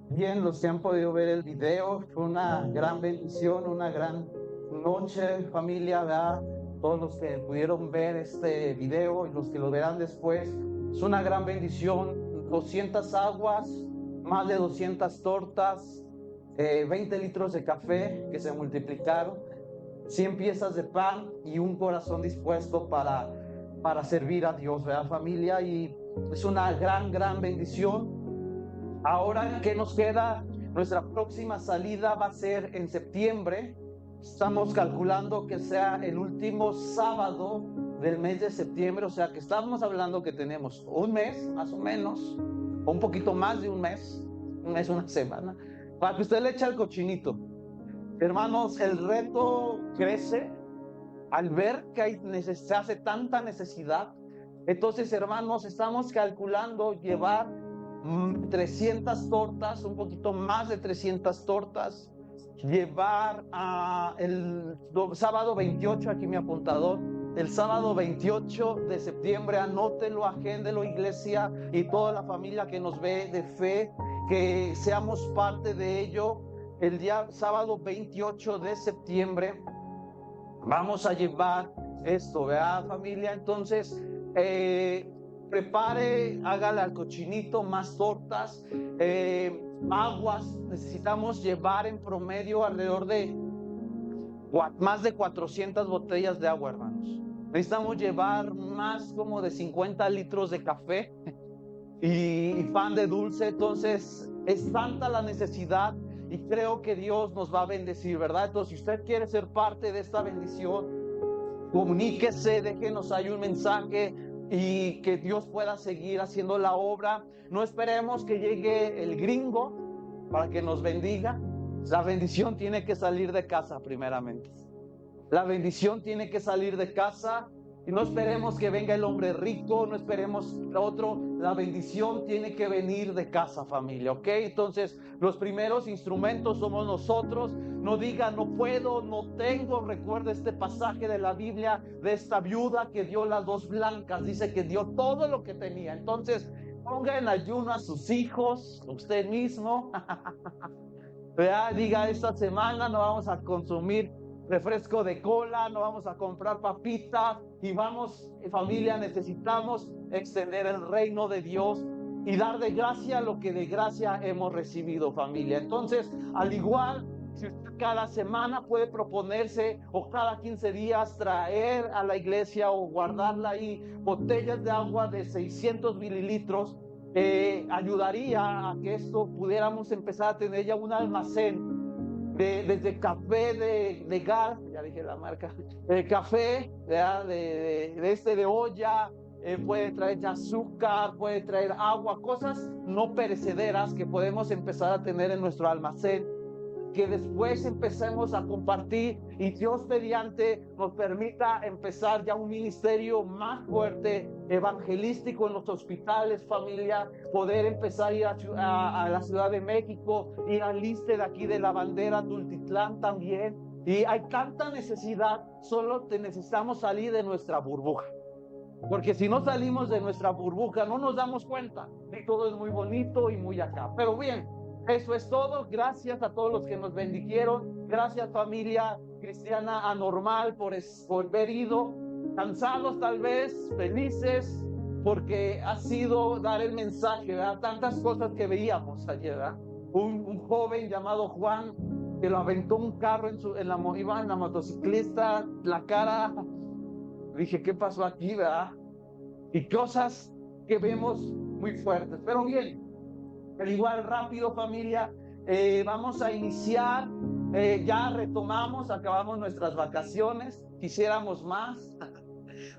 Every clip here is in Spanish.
Bien, los que han podido ver el video, fue una gran bendición, una gran noche, familia, ¿verdad? Todos los que pudieron ver este video y los que lo verán después, es una gran bendición. 200 aguas, más de 200 tortas, 20 litros de café que se multiplicaron, 100 piezas de pan y un corazón dispuesto para servir a Dios, ¿verdad, familia? Y es una gran bendición. Ahora, ¿qué nos queda? Nuestra próxima salida va a ser en septiembre. Estamos calculando que sea el último sábado del mes de septiembre, o sea que estamos hablando que tenemos un mes, más o menos, o un poquito más de un mes, una semana, para que usted le eche al cochinito. Hermanos, el reto crece al ver que se hace tanta necesidad. Entonces, hermanos, estamos calculando llevar 300 tortas, un poquito más de 300 tortas, llevar el sábado 28, aquí mi apuntador, el sábado 28 de septiembre, anótelo, agéndelo, iglesia, y toda la familia que nos ve de fe, que seamos parte de ello. El día sábado 28 de septiembre vamos a llevar esto, ¿verdad, familia? Entonces, prepare, hágale al cochinito más tortas, aguas. Necesitamos llevar en promedio alrededor de más de 400 botellas de agua, hermanos. Necesitamos llevar más como de 50 litros de café y pan de dulce. Entonces, es tanta la necesidad y creo que Dios nos va a bendecir, ¿verdad? Entonces, si usted quiere ser parte de esta bendición, comuníquese, déjenos ahí un mensaje y que Dios pueda seguir haciendo la obra. No esperemos que llegue el gringo para que nos bendiga. La bendición tiene que salir de casa primeramente. La bendición tiene que salir de casa. Y no esperemos que venga el hombre rico, no esperemos otro. La bendición tiene que venir de casa, familia, ¿ok? Entonces, los primeros instrumentos somos nosotros. No diga, no puedo, no tengo. Recuerda este pasaje de la Biblia de esta viuda que dio las dos blancas. Dice que dio todo lo que tenía. Entonces, ponga en ayuno a sus hijos, usted mismo. ¿Verdad? Diga, esta semana no vamos a consumir refresco de cola, no vamos a comprar papitas y vamos, familia, necesitamos extender el reino de Dios y dar de gracia lo que de gracia hemos recibido, familia. Entonces, al igual, si usted cada semana puede proponerse o cada 15 días traer a la iglesia o guardarla ahí botellas de agua de 600 mililitros, ayudaría a que esto pudiéramos empezar a tener ya un almacén desde café de gas, ya dije la marca, café de olla, puede traer ya azúcar, puede traer agua, cosas no perecederas que podemos empezar a tener en nuestro almacén, que después empecemos a compartir y Dios mediante nos permita empezar ya un ministerio más fuerte, evangelístico en los hospitales, familia, poder empezar a ir a la Ciudad de México, ir al Liste de aquí de la Bandera, Tultitlán también. Y hay tanta necesidad, solo necesitamos salir de nuestra burbuja. Porque si no salimos de nuestra burbuja, no nos damos cuenta. Y todo es muy bonito y muy acá. Pero bien, eso es todo. Gracias a todos los que nos bendijeron. Gracias, familia cristiana anormal, por haber ido. Cansados tal vez, felices, porque ha sido dar el mensaje, ¿verdad? Tantas cosas que veíamos ayer, ¿verdad? Un joven llamado Juan que lo aventó un carro iba en la motociclista, la cara. Dije, ¿qué pasó aquí, verdad? Y cosas que vemos muy fuertes. Pero bien, al igual rápido, familia, vamos a iniciar, ya retomamos, acabamos nuestras vacaciones, quisiéramos más,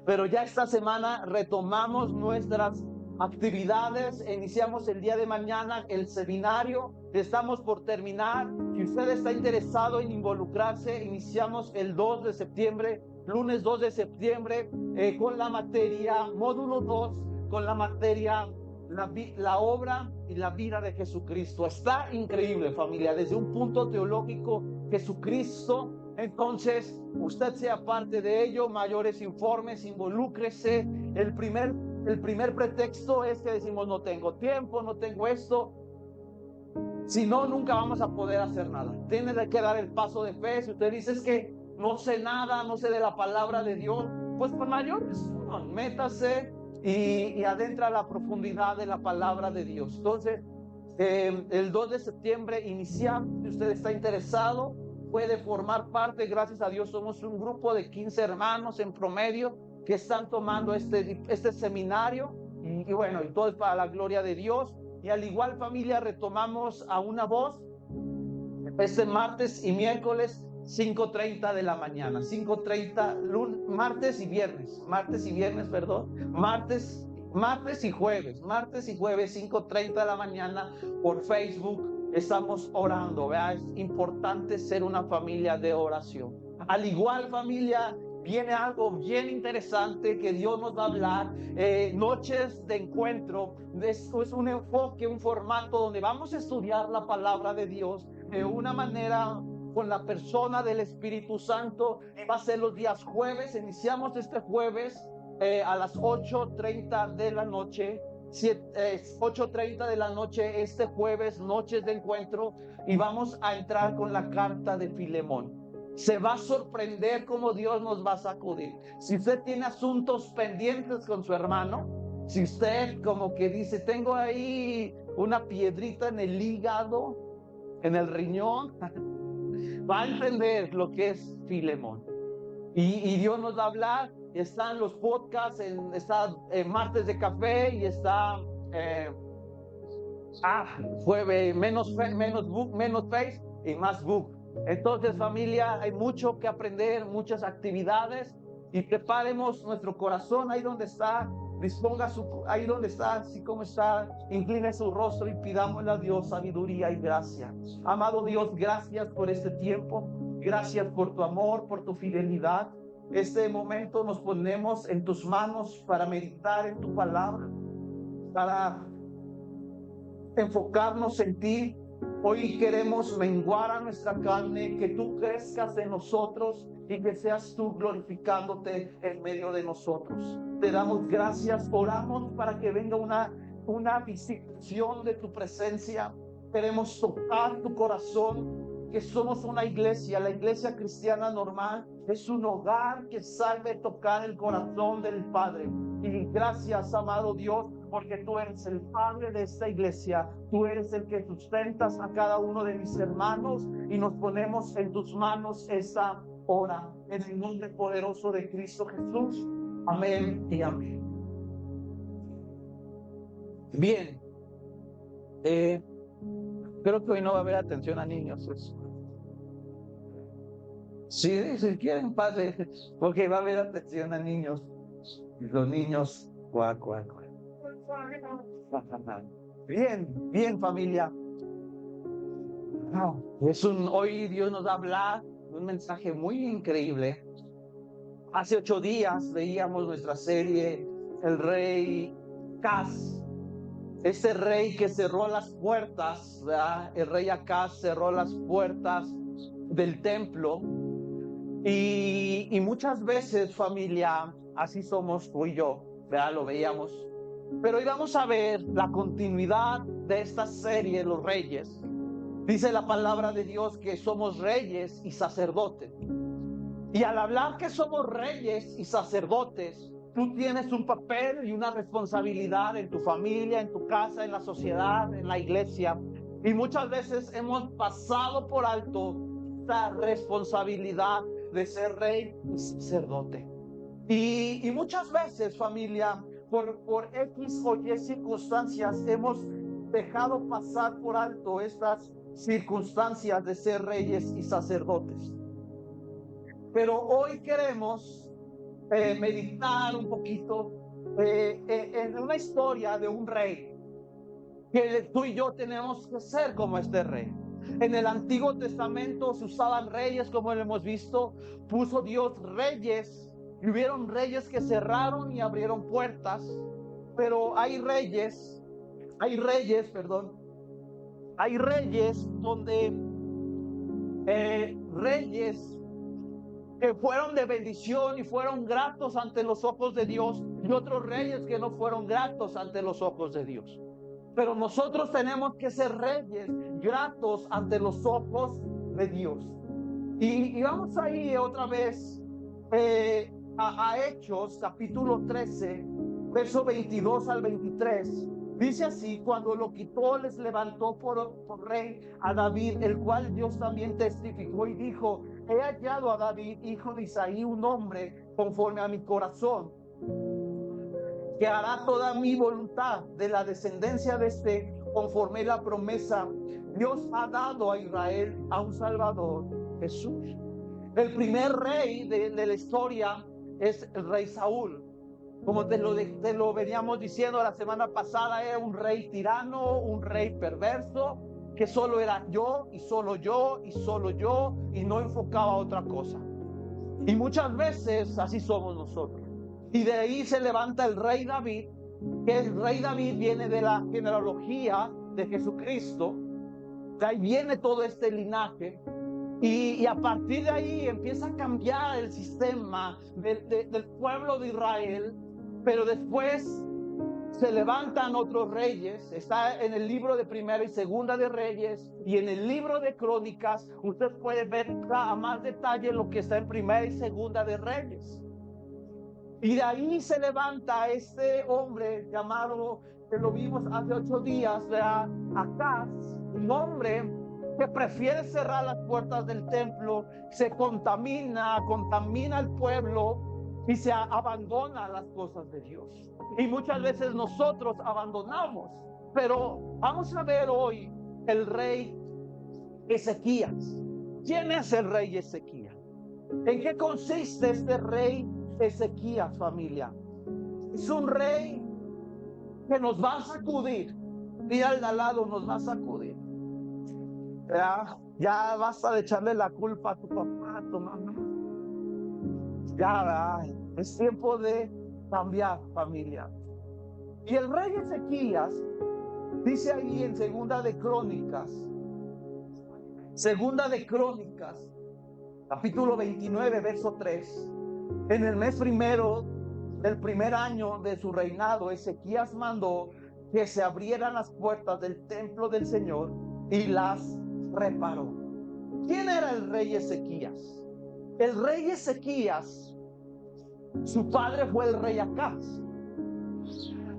pero ya esta semana retomamos nuestras actividades, iniciamos el día de mañana el seminario, estamos por terminar. Si usted está interesado en involucrarse, iniciamos el 2 de septiembre, lunes 2 de septiembre, con la materia, módulo 2, con la materia la obra y la vida de Jesucristo. Está increíble, familia, desde un punto teológico, Jesucristo. Entonces, usted sea parte de ello, mayores informes, involúcrese. El primer pretexto es que decimos, no tengo tiempo, no tengo esto. Si no, nunca vamos a poder hacer nada. Tiene que dar el paso de fe. Si usted dice, es que no sé nada, no sé de la palabra de Dios, pues con mayores, métase y adentra la profundidad de la palabra de Dios. Entonces, el 2 de septiembre iniciamos. Si usted está interesado, puede formar parte. Gracias a Dios somos un grupo de 15 hermanos en promedio que están tomando este seminario, y bueno, y todo es para la gloria de Dios. Y al igual, familia, retomamos a una voz este martes y miércoles 5:30 de la mañana, 5:30, martes y viernes, martes y jueves, 5:30 de la mañana por Facebook. Estamos orando, ¿verdad? Es importante ser una familia de oración. Al igual, familia, viene algo bien interesante que Dios nos va a hablar, noches de encuentro. Esto es un enfoque, un formato donde vamos a estudiar la palabra de Dios de una manera con la persona del Espíritu Santo. Va a ser los días jueves. Iniciamos este jueves a las 8:30 de la noche, 8:30 de la noche este jueves, noches de encuentro, y vamos a entrar con la carta de Filemón. Se va a sorprender cómo Dios nos va a sacudir. Si usted tiene asuntos pendientes con su hermano, si usted como que dice, tengo ahí una piedrita en el hígado, en el riñón, va a entender lo que es Filemón. Y Dios nos va a hablar. Están los podcasts, está Martes de Café, y está jueves, menos face y más book. Entonces, familia, hay mucho que aprender, muchas actividades, y preparemos nuestro corazón ahí donde está. Disponga ahí donde está, así como está, incline su rostro y pidámosle a Dios sabiduría y gracia. Amado Dios, gracias por este tiempo, gracias por tu amor, por tu fidelidad. Este momento nos ponemos en tus manos para meditar en tu palabra, para enfocarnos en ti. Hoy queremos menguar a nuestra carne, que tú crezcas en nosotros y que seas tú glorificándote en medio de nosotros. Te damos gracias, oramos para que venga una visitación de tu presencia. Queremos tocar tu corazón, que somos una iglesia, la iglesia cristiana normal es un hogar que sabe tocar el corazón del Padre. Y gracias, amado Dios, porque tú eres el Padre de esta iglesia, tú eres el que sustentas a cada uno de mis hermanos, y nos ponemos en tus manos esta hora, en el nombre poderoso de Cristo Jesús. Amén y amén. Bien, creo que hoy no va a haber atención a niños. Si quieren, pase, porque va a haber atención a niños. Los niños, cuac. Bien, familia. Hoy Dios nos va a hablar un mensaje muy increíble. Hace 8 días veíamos nuestra serie, el rey Acaz, ese rey que cerró las puertas, ¿verdad? El rey Acaz cerró las puertas del templo, y muchas veces, familia, así somos tú y yo, ¿verdad? Lo veíamos. Pero hoy vamos a ver la continuidad de esta serie, los reyes. Dice la palabra de Dios que somos reyes y sacerdotes. Y al hablar que somos reyes y sacerdotes, tú tienes un papel y una responsabilidad en tu familia, en tu casa, en la sociedad, en la iglesia. Y muchas veces hemos pasado por alto esta responsabilidad de ser rey y sacerdote. Y muchas veces, familia, por X o Y circunstancias, hemos dejado pasar por alto estas circunstancias de ser reyes y sacerdotes. Pero hoy queremos meditar un poquito en una historia de un rey, que tú y yo tenemos que ser como este rey. En el Antiguo Testamento se usaban reyes, como lo hemos visto. Puso Dios reyes, y hubieron reyes que cerraron y abrieron puertas. Pero hay reyes donde reyes que fueron de bendición y fueron gratos ante los ojos de Dios, y otros reyes que no fueron gratos ante los ojos de Dios. Pero nosotros tenemos que ser reyes gratos ante los ojos de Dios. Y vamos ahí otra vez a Hechos, capítulo 13, verso 22 al 23. Dice así: cuando lo quitó, les levantó por rey a David, el cual Dios también testificó y dijo: he hallado a David, hijo de Isaí, un hombre conforme a mi corazón, que hará toda mi voluntad. De la descendencia de este, conforme la promesa, Dios ha dado a Israel a un Salvador, Jesús. El primer rey de la historia es el rey Saúl. Como te lo veníamos diciendo la semana pasada, era un rey tirano, un rey perverso, que solo era yo y solo yo y solo yo, y no enfocaba a otra cosa. Y muchas veces así somos nosotros. Y de ahí se levanta el rey David, que el rey David viene de la genealogía de Jesucristo. De ahí viene todo este linaje. Y a partir de ahí empieza a cambiar el sistema del pueblo de Israel. Pero después se levantan otros reyes. Está en el libro de Primera y Segunda de Reyes, y en el libro de Crónicas usted puede ver a más detalle lo que está en Primera y Segunda de Reyes. Y de ahí se levanta este hombre llamado, que lo vimos hace 8 días, Acaz, un hombre que prefiere cerrar las puertas del templo, se contamina al pueblo y se abandona las cosas de Dios. Y muchas veces nosotros abandonamos. Pero vamos a ver hoy el rey Ezequías. ¿Quién es el rey Ezequías? ¿En qué consiste este rey Ezequías, familia? Es un rey que nos va a sacudir. Mira al de al lado, nos va a sacudir. Ya basta de echarle la culpa a tu papá, a tu mamá. Ya es tiempo de cambiar, familia. Y el rey Ezequías dice ahí en Segunda de Crónicas, capítulo 29, verso 3. En el mes primero del primer año de su reinado, Ezequías mandó que se abrieran las puertas del templo del Señor y las reparó. ¿Quién era el rey Ezequías? El rey Ezequías, su padre fue el rey Acaz.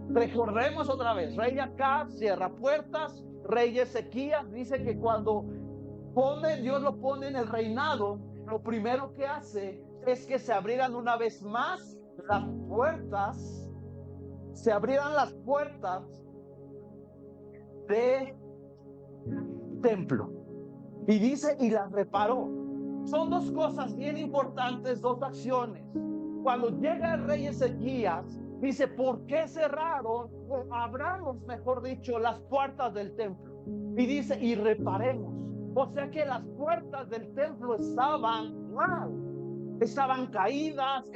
Recordemos otra vez: rey Acaz cierra puertas, rey Ezequías dice que cuando Dios lo pone en el reinado, lo primero que hace es que se abrieran una vez más las puertas, de templo. Y dice, y las reparó. Son dos cosas bien importantes, dos acciones. Cuando llega el rey Ezequías, dice: ¿por qué cerraron, o abramos, mejor dicho, las puertas del templo? Y dice: y reparemos. O sea que las puertas del templo estaban mal, estaban caídas,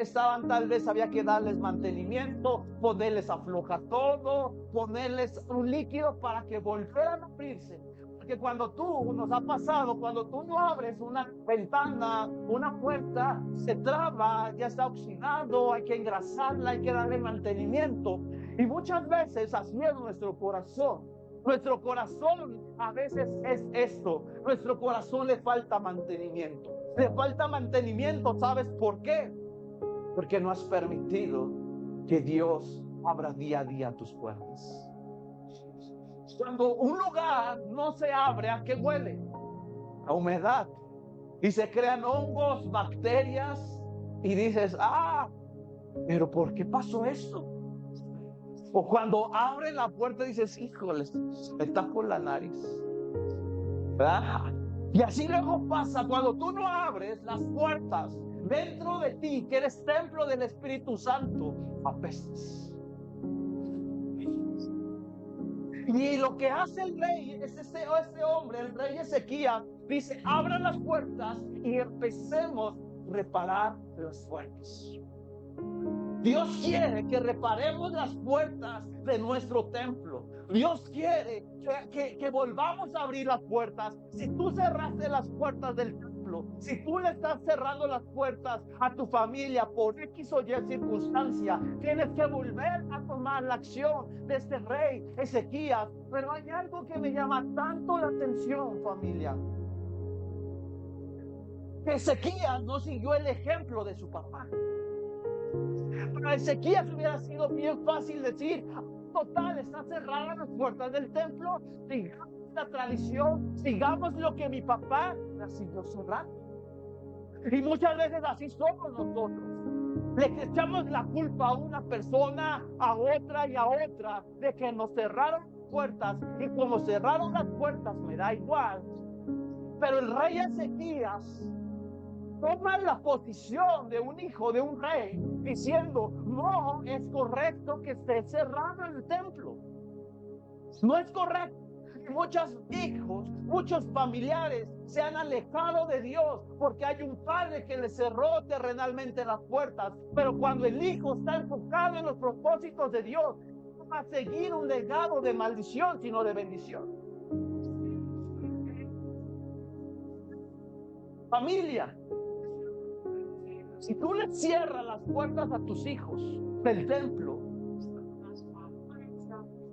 tal vez había que darles mantenimiento, ponerles afloja todo, ponerles un líquido para que volvieran a abrirse. Porque cuando nos ha pasado, cuando tú no abres una ventana, una puerta, se traba, ya está oxidado, hay que engrasarla, hay que darle mantenimiento. Y muchas veces así es nuestro corazón. Nuestro corazón a veces es esto: nuestro corazón le falta mantenimiento. Le falta mantenimiento, ¿sabes por qué? Porque no has permitido que Dios abra día a día tus puertas. Cuando un lugar no se abre, ¿a qué huele? A humedad. Y se crean hongos, bacterias, y dices: pero ¿por qué pasó esto? O cuando abren la puerta dices: híjole, me tapo la nariz. ¿verdad? Y así luego pasa cuando tú no abres las puertas dentro de ti, que eres templo del Espíritu Santo, apestas. Y lo que hace el rey es este hombre, el rey Ezequías, dice: abran las puertas y empecemos a reparar las puertas. Dios quiere que reparemos las puertas de nuestro templo. Dios quiere que volvamos a abrir las puertas. Si tú cerraste las puertas del templo, si tú le estás cerrando las puertas a tu familia por X o Y circunstancia, tienes que volver a tomar la acción de este rey Ezequías. Pero hay algo que me llama tanto la atención, familia. Que Ezequías no siguió el ejemplo de su papá. Para Ezequías hubiera sido bien fácil decir: total, están cerradas las puertas del templo, sigamos la tradición, sigamos lo que mi papá las siguió cerrando. Y muchas veces así somos nosotros. Le echamos la culpa a una persona, a otra y a otra, de que nos cerraron puertas, y como cerraron las puertas me da igual. Pero el rey Ezequías toma la posición de un hijo de un rey, diciendo: no es correcto que esté cerrado el templo, no es correcto. Y muchos hijos, muchos familiares se han alejado de Dios porque hay un padre que le cerró terrenalmente las puertas. Pero cuando el hijo está enfocado en los propósitos de Dios, no va a seguir un legado de maldición, sino de bendición. Familia, si tú le cierras las puertas a tus hijos del templo,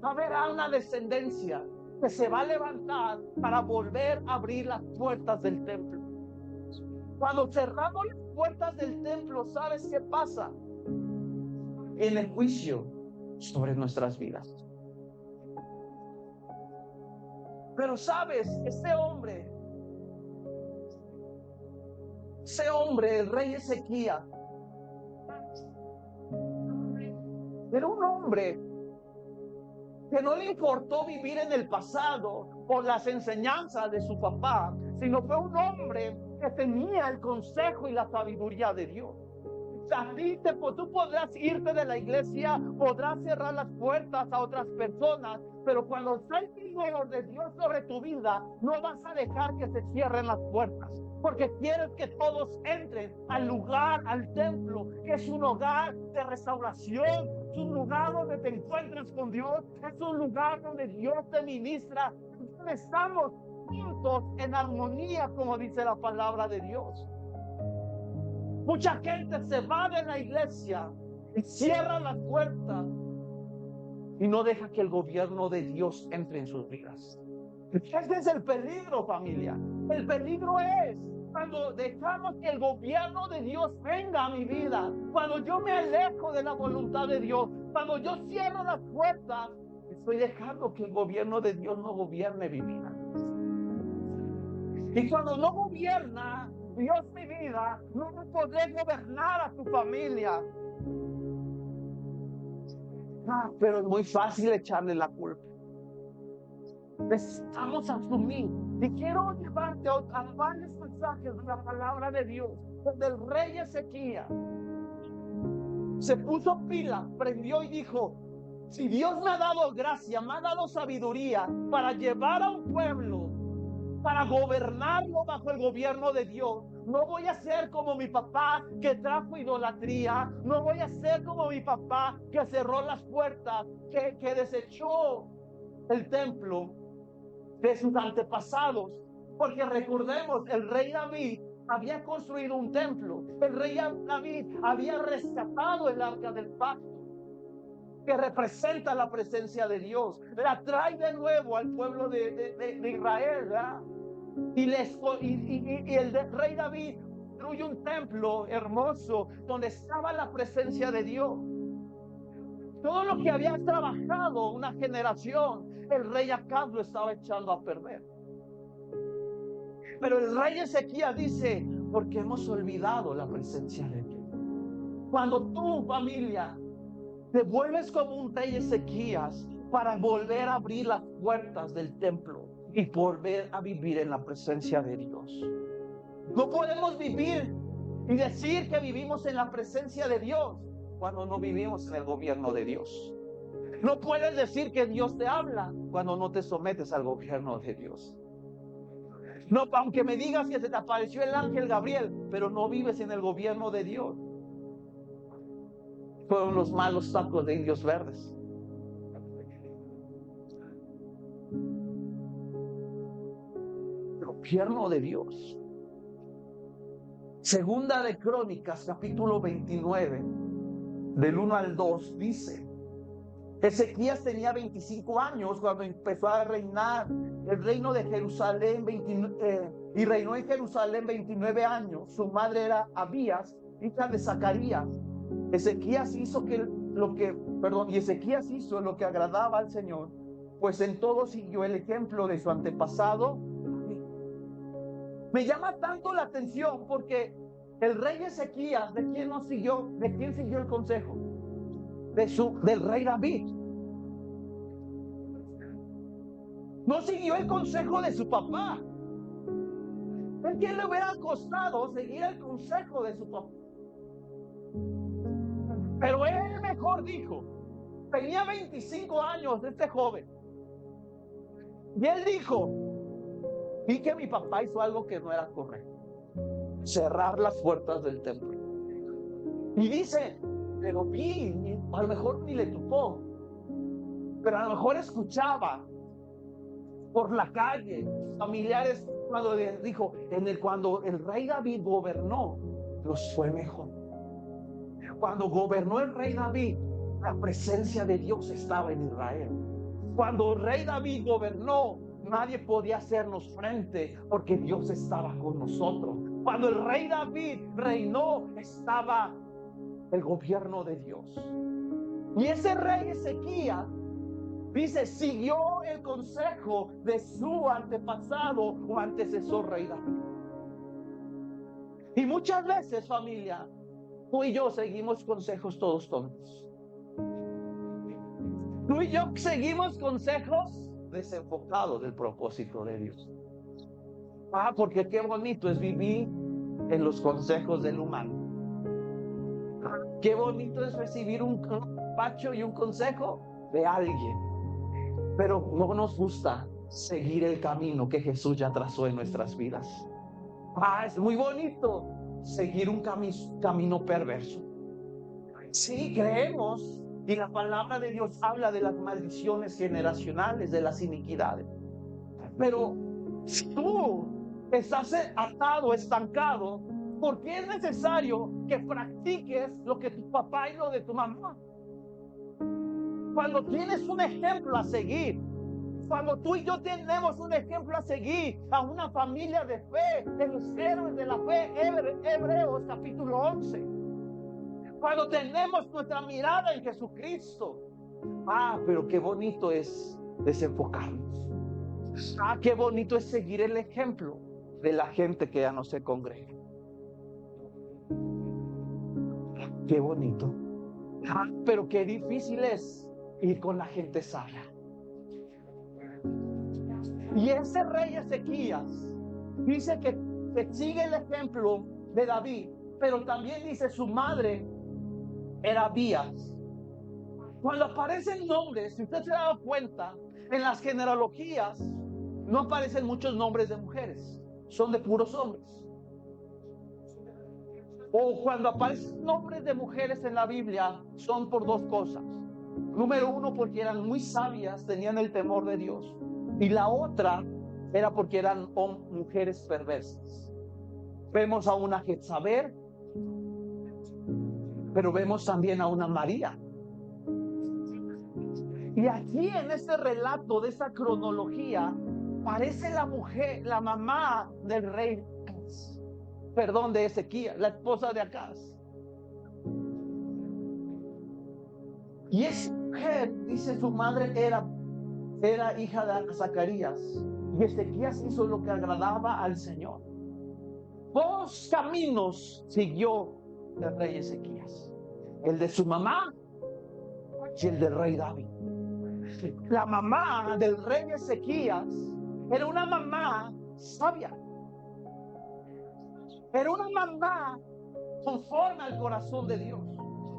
habrá una descendencia que se va a levantar para volver a abrir las puertas del templo. Cuando cerramos las puertas del templo, ¿sabes qué pasa? En el juicio sobre nuestras vidas. Pero sabes, ese hombre, el rey Ezequías, era un hombre que no le importó vivir en el pasado por las enseñanzas de su papá, sino fue un hombre que tenía el consejo y la sabiduría de Dios. A ti tú podrás irte de la iglesia, podrás cerrar las puertas a otras personas, pero cuando está el primero de Dios sobre tu vida, no vas a dejar que se cierren las puertas, porque quieres que todos entren al lugar, al templo, que es un hogar de restauración, es un lugar donde te encuentras con Dios, es un lugar donde Dios te ministra, donde estamos juntos en armonía, como dice la palabra de Dios. Mucha gente se va de la iglesia y cierra las puertas y no deja que el gobierno de Dios entre en sus vidas. Ese es el peligro, familia. El peligro es cuando dejamos que el gobierno de Dios venga a mi vida, cuando yo me alejo de la voluntad de Dios, cuando yo cierro las puertas, estoy dejando que el gobierno de Dios no gobierne mi vida. Y cuando no gobierna Dios mi vida, no podré gobernar a tu familia. Pero es muy fácil echarle la culpa. Necesitamos asumir. Y quiero llevarte a varios mensajes de la palabra de Dios, donde el rey Ezequías se puso pila, prendió y dijo: si Dios me ha dado gracia, me ha dado sabiduría para llevar a un pueblo, para gobernarlo bajo el gobierno de Dios, no voy a ser como mi papá que trajo idolatría, no voy a ser como mi papá que cerró las puertas, que desechó el templo de sus antepasados. Porque recordemos, el rey David había construido un templo, el rey David había rescatado el arca del pacto, que representa la presencia de Dios, la trae de nuevo al pueblo de Israel, ¿verdad? Y el rey David construye un templo hermoso donde estaba la presencia de Dios. Todo lo que había trabajado una generación, el rey Acab lo estaba echando a perder. Pero el rey Ezequías dice: porque hemos olvidado la presencia de Dios. Cuando tú, familia, te vuelves como un rey Ezequías para volver a abrir las puertas del templo, y volver a vivir en la presencia de Dios. No podemos vivir y decir que vivimos en la presencia de Dios cuando no vivimos en el gobierno de Dios. No puedes decir que Dios te habla cuando no te sometes al gobierno de Dios. No, aunque me digas que se te apareció el ángel Gabriel, pero no vives en el gobierno de Dios. Fueron los malos tacos de indios verdes. El gobierno de Dios. Segunda de Crónicas, capítulo 29, del 1 al 2, dice: Ezequías tenía 25 años cuando empezó a reinar el reino de Jerusalén, y reinó en Jerusalén 29 años. Su madre era Abías, hija de Zacarías. Ezequías hizo lo que agradaba al Señor, pues en todo siguió el ejemplo de su antepasado. Me llama tanto la atención porque el rey Ezequías, ¿de quién siguió el consejo? Del rey David. No siguió el consejo de su papá. ¿A quién le hubiera costado seguir el consejo de su papá? Pero él mejor dijo, tenía 25 años este joven, y él dijo: vi que mi papá hizo algo que no era correcto, cerrar las puertas del templo. Y dice, pero vi, a lo mejor ni le tocó, pero a lo mejor escuchaba por la calle familiares cuando dijo, cuando el rey David gobernó, nos fue mejor. Cuando gobernó el rey David, la presencia de Dios estaba en Israel. Cuando el rey David gobernó, nadie podía hacernos frente porque Dios estaba con nosotros. Cuando el rey David reinó, estaba el gobierno de Dios. Y ese rey Ezequías, dice, siguió el consejo de su antepasado o antecesor rey David. Y muchas veces, familia, tú y yo seguimos consejos todos tontos. Tú y yo seguimos consejos desenfocados del propósito de Dios. Porque qué bonito es vivir en los consejos del humano. Qué bonito es recibir un pacho y un consejo de alguien. Pero no nos gusta seguir el camino que Jesús ya trazó en nuestras vidas. Es muy bonito seguir un camino perverso. Sí, creemos, y la palabra de Dios habla de las maldiciones generacionales, de las iniquidades. Pero si tú estás atado, estancado, ¿por qué es necesario que practiques lo que tu papá y lo de tu mamá? Cuando tienes un ejemplo a seguir, cuando tú y yo tenemos un ejemplo a seguir, a una familia de fe, de los héroes de la fe, Hebreos capítulo 11, cuando tenemos nuestra mirada en Jesucristo, pero qué bonito es desenfocarnos. Qué bonito es seguir el ejemplo de la gente que ya no se congrega. Qué bonito. Pero qué difícil es ir con la gente sana. Y ese rey Ezequías dice que sigue el ejemplo de David, pero también dice su madre era Abías. Cuando aparecen nombres, si usted se da cuenta, en las genealogías no aparecen muchos nombres de mujeres, son de puros hombres. O cuando aparecen nombres de mujeres en la Biblia, son por dos cosas. Número uno, porque eran muy sabias, tenían el temor de Dios. Y la otra era porque eran mujeres perversas. Vemos a una Jezabel, pero vemos también a una María. Y aquí en este relato, de esta cronología, aparece la mujer, la mamá del rey, de Ezequías, la esposa de Acaz. Y esa mujer, dice, su madre era hija de Zacarías, y Ezequías hizo lo que agradaba al Señor. Dos caminos siguió el rey Ezequías: el de su mamá y el del rey David. La mamá del rey Ezequías Era una mamá sabia. Era una mamá conforme al corazón de Dios.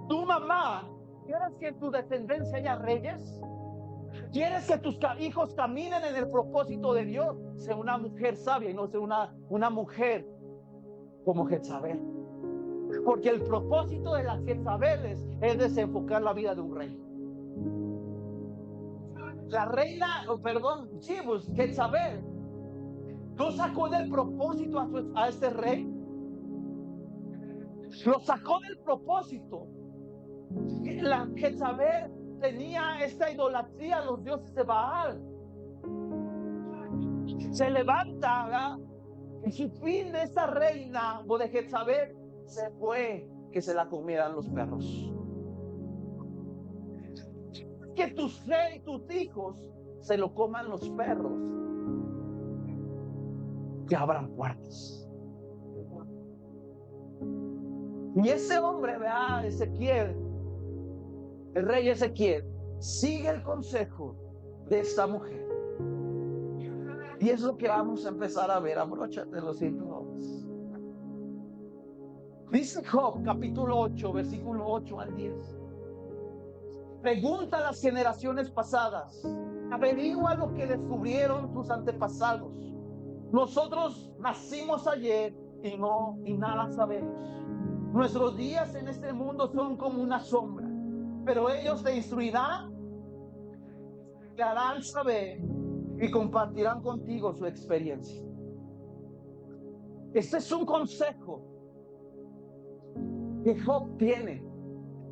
Tu mamá, ¿quieres que en tu descendencia haya reyes? ¿Quieres que tus hijos caminen en el propósito de Dios? Sé una mujer sabia y no sé una mujer como Jezabel. Porque el propósito de las Jezabeles es desenfocar la vida de un rey. La reina, pues Jezabel, no sacó del propósito a este rey. Lo sacó del propósito. La Jezabel tenía esta idolatría a los dioses de Baal. Se levanta, ¿verdad? Y su fin de esta reina o de Jezabel se fue que se la comieran los perros. Que tus hijos se lo coman los perros, que abran puertas. Y ese hombre, vea, Ezequiel, el rey Ezequiel, sigue el consejo de esta mujer. Y es lo que vamos a empezar a ver. Abróchate los cinturones. Dice Job, capítulo 8, versículo 8 al 10. Pregunta a las generaciones pasadas, averigua lo que descubrieron tus antepasados. Nosotros nacimos ayer y nada sabemos. Nuestros días en este mundo son como una sombra, pero ellos te instruirán, te harán saber y compartirán contigo su experiencia. Este es un consejo que Job tiene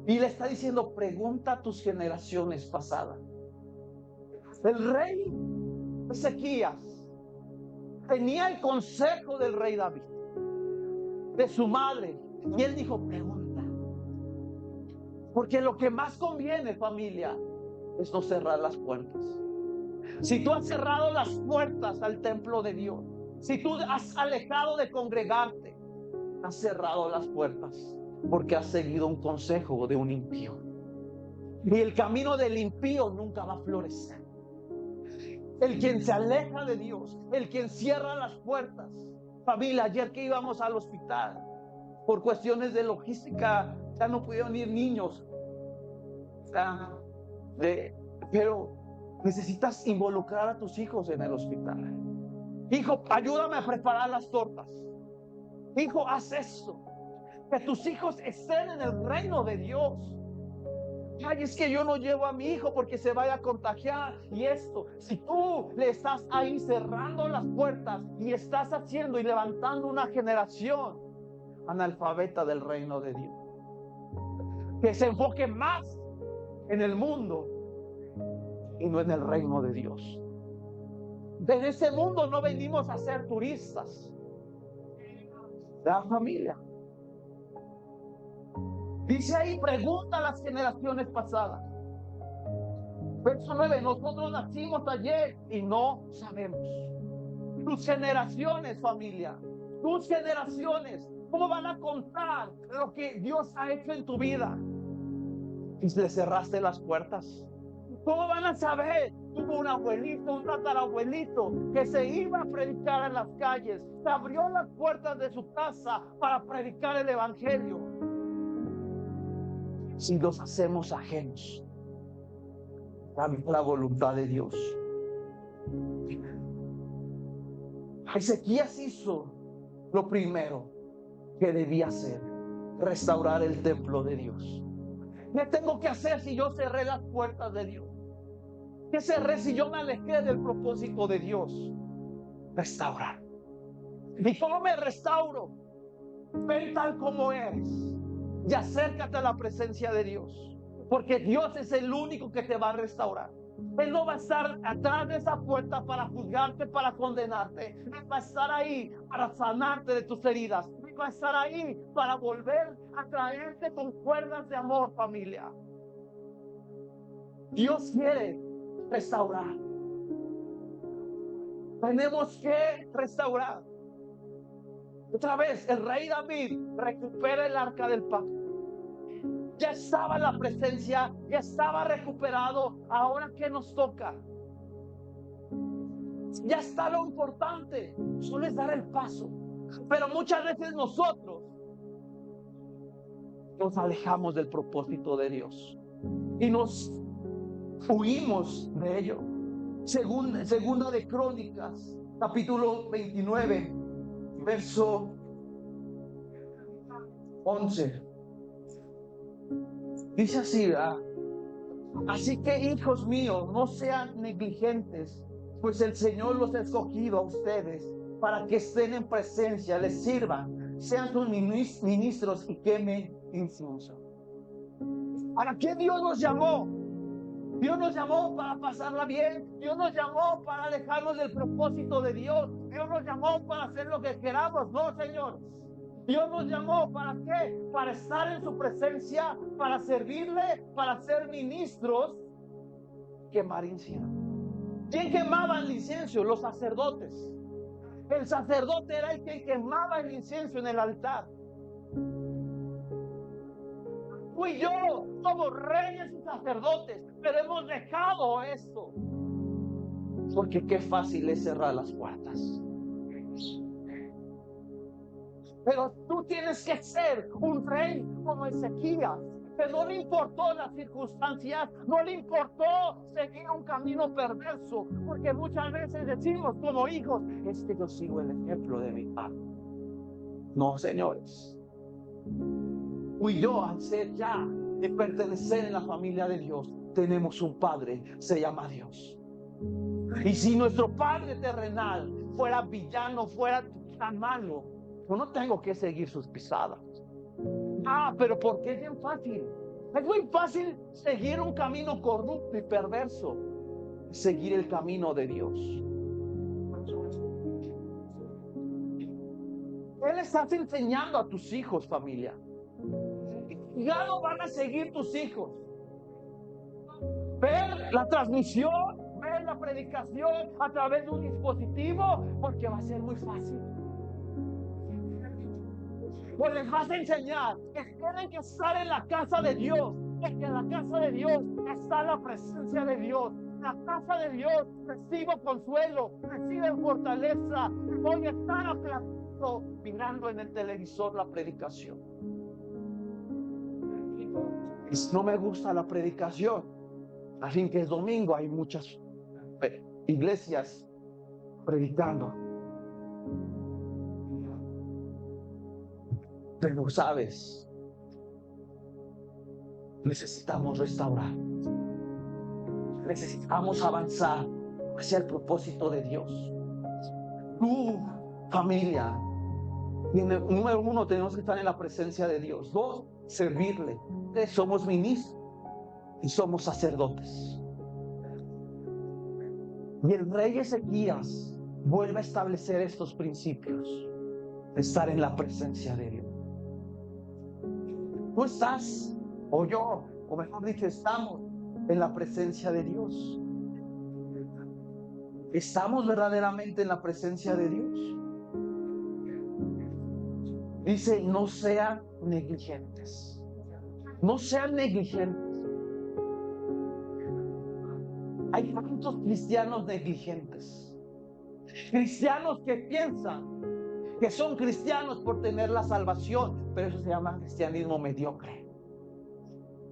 y le está diciendo: pregunta a tus generaciones pasadas. El rey Ezequías tenía el consejo del rey David, de su madre, y él dijo: pregunta, porque lo que más conviene, familia, es no cerrar las puertas. Si tú has cerrado las puertas al templo de Dios, si tú has alejado de congregarte, has cerrado las puertas porque has seguido un consejo de un impío. Y el camino del impío nunca va a florecer. El quien se aleja de Dios, el quien cierra las puertas. Familia, ayer que íbamos al hospital, por cuestiones de logística, ya no pudieron ir niños. Pero necesitas involucrar a tus hijos en el hospital. Hijo, ayúdame a preparar las tortas. Hijo, haz esto. Que tus hijos estén en el reino de Dios. Ay, es que yo no llevo a mi hijo porque se vaya a contagiar. Y esto, si tú le estás ahí cerrando las puertas y estás haciendo y levantando una generación analfabeta del reino de Dios, que se enfoque más en el mundo y no en el reino de Dios. En ese mundo no venimos a ser turistas. La familia. Dice ahí: pregunta a las generaciones pasadas. Verso 9: nosotros nacimos ayer y no sabemos. Tus generaciones, familia, tus generaciones, ¿cómo van a contar lo que Dios ha hecho en tu vida? Y le cerraste las puertas. ¿Cómo van a saber? Tuvo un abuelito, un tatarabuelito que se iba a predicar en las calles, se abrió las puertas de su casa para predicar el evangelio. Si los hacemos ajenos a la voluntad de Dios. Ezequías hizo lo primero que debía hacer: restaurar el templo de Dios. ¿Qué tengo que hacer si yo cerré las puertas de Dios? ¿Qué cerré si yo me alejé del propósito de Dios? Restaurar. ¿Y cómo me restauro? Ven tal como eres y acércate a la presencia de Dios, porque Dios es el único que te va a restaurar. Él no va a estar atrás de esa puerta para juzgarte, para condenarte. Él va a estar ahí para sanarte de tus heridas. Él va a estar ahí para volver a traerte con cuerdas de amor, familia. Dios quiere restaurar. Tenemos que restaurar. Otra vez, el rey David recupera el arca del pacto. Ya estaba en la presencia, ya estaba recuperado. Ahora, ¿qué nos toca? Ya está lo importante, solo es dar el paso. Pero muchas veces nosotros nos alejamos del propósito de Dios y nos huimos de ello. Segunda de Crónicas, capítulo 29, verso 11. Dice así, ¿verdad? Así que, hijos míos, no sean negligentes, pues el Señor los ha escogido a ustedes para que estén en presencia, les sirvan, sean sus ministros y quemen incienso. ¿Para qué Dios nos llamó? Dios nos llamó para pasarla bien. Dios nos llamó para alejarnos del propósito de Dios. Dios nos llamó para hacer lo que queramos. No, Señor. Dios nos llamó ¿para qué? Para estar en su presencia, para servirle, para ser ministros, quemar incienso. ¿Quién quemaba el incienso? Los sacerdotes. El sacerdote era el que quemaba el incienso en el altar. Tú y yo somos reyes y sacerdotes, pero hemos dejado esto. Porque qué fácil es cerrar las puertas. Pero tú tienes que ser un rey como Ezequías, que no le importó las circunstancias, no le importó seguir un camino perverso, porque muchas veces decimos como hijos, es que yo sigo el ejemplo de mi padre. No, señores. Tú y yo, al ser ya de pertenecer en la familia de Dios, tenemos un Padre, se llama Dios. Y si nuestro Padre terrenal fuera villano, fuera tan malo, yo no tengo que seguir sus pisadas. Pero porque es bien fácil. Es muy fácil seguir un camino corrupto y perverso. Seguir el camino de Dios. ¿Qué le estás enseñando a tus hijos, familia? Ya no van a seguir tus hijos. Ver la transmisión, ver la predicación a través de un dispositivo, porque va a ser muy fácil. Pues les vas a enseñar que tienen que estar en la casa de Dios, porque en la casa de Dios está la presencia de Dios. En la casa de Dios recibo consuelo, recibo fortaleza. Voy a estar aplaudiendo, mirando en el televisor la predicación. No me gusta la predicación, así que es domingo, hay muchas iglesias predicando. Pero sabes, necesitamos restaurar, necesitamos avanzar hacia el propósito de Dios. Tu familia, número uno, tenemos que estar en la presencia de Dios. Dos, servirle. Tres, somos ministros y somos sacerdotes. Y el rey Ezequías vuelve a establecer estos principios de estar en la presencia de Dios. Tú estás, o yo, o mejor dicho, estamos en la presencia de Dios. ¿Estamos verdaderamente en la presencia de Dios? Dice, no sean negligentes. No sean negligentes. Hay tantos cristianos negligentes. Cristianos que piensan que son cristianos por tener la salvación, pero eso se llama cristianismo mediocre.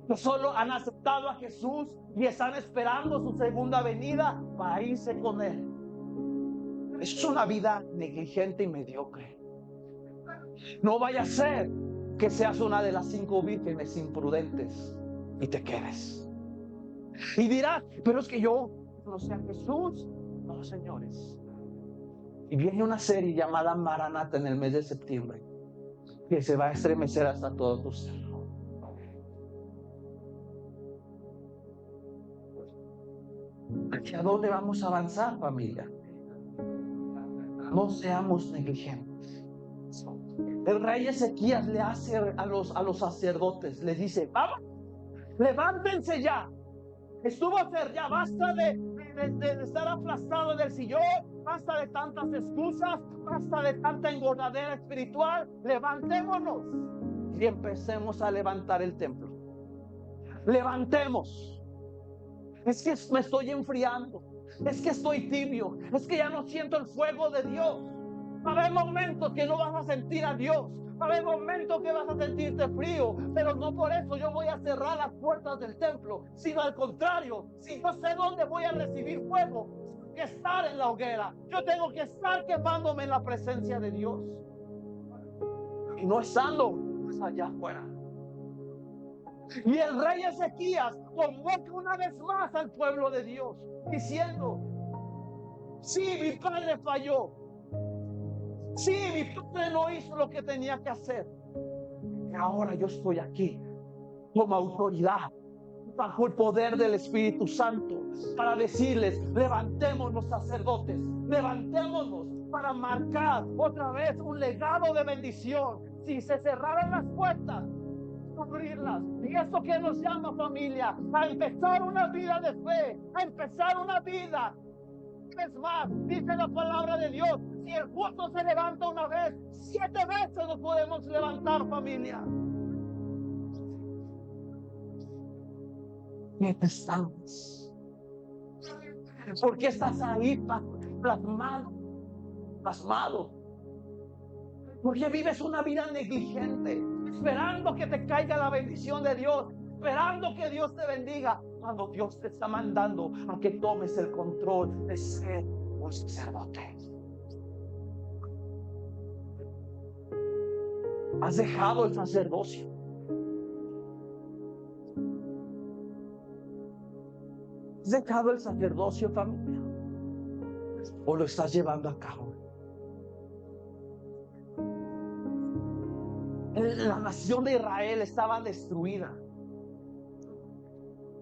Que solo han aceptado a Jesús y están esperando su segunda venida para irse con Él. Eso es una vida negligente y mediocre. No vaya a ser que seas una de las 5 vírgenes imprudentes y te quedes. Y dirás, pero es que yo no sé a Jesús. No, señores. Y viene una serie llamada Maranata en el mes de septiembre, que se va a estremecer hasta todo tu ser. ¿Hacia dónde vamos a avanzar, familia? No seamos negligentes. El rey Ezequías le hace a los sacerdotes, les dice, vamos, levántense ya. Estuvo a hacer ya, basta de estar aplastado en el sillón, basta de tantas excusas, basta de tanta engordadera espiritual. Levantémonos y empecemos a levantar el templo. Levantemos. Es que me estoy enfriando. es que estoy tibio, es que ya no siento el fuego de Dios. Va a haber momentos que no vas a sentir a Dios. Va a haber momentos que vas a sentirte frío, pero no por eso yo voy a cerrar las puertas del templo, sino al contrario, si yo sé dónde voy a recibir fuego, tengo que estar en la hoguera, yo tengo que estar quemándome en la presencia de Dios y no estando más allá afuera. Y el rey Ezequías convoca una vez más al pueblo de Dios, diciendo: sí, mi padre falló. Sí, mi padre no hizo lo que tenía que hacer. Y ahora yo estoy aquí como autoridad, bajo el poder del Espíritu Santo, para decirles: levantémonos, sacerdotes, levantémonos para marcar otra vez un legado de bendición. Si se cerraron las puertas, abrirlas. Y eso que nos llama, familia, a empezar una vida de fe, a empezar una vida. Es más, dice la palabra de Dios: si el justo se levanta una vez, 7 veces nos podemos levantar, familia. ¿Qué te estás? ¿Por qué estás ahí plasmado? ¿Por qué vives una vida negligente, esperando que te caiga la bendición de Dios, esperando que Dios te bendiga, cuando Dios te está mandando a que tomes el control de ser un sacerdote? Has dejado el sacerdocio. ¿Has dejado el sacerdocio, familia? ¿O lo estás llevando a cabo? La nación de Israel estaba destruida.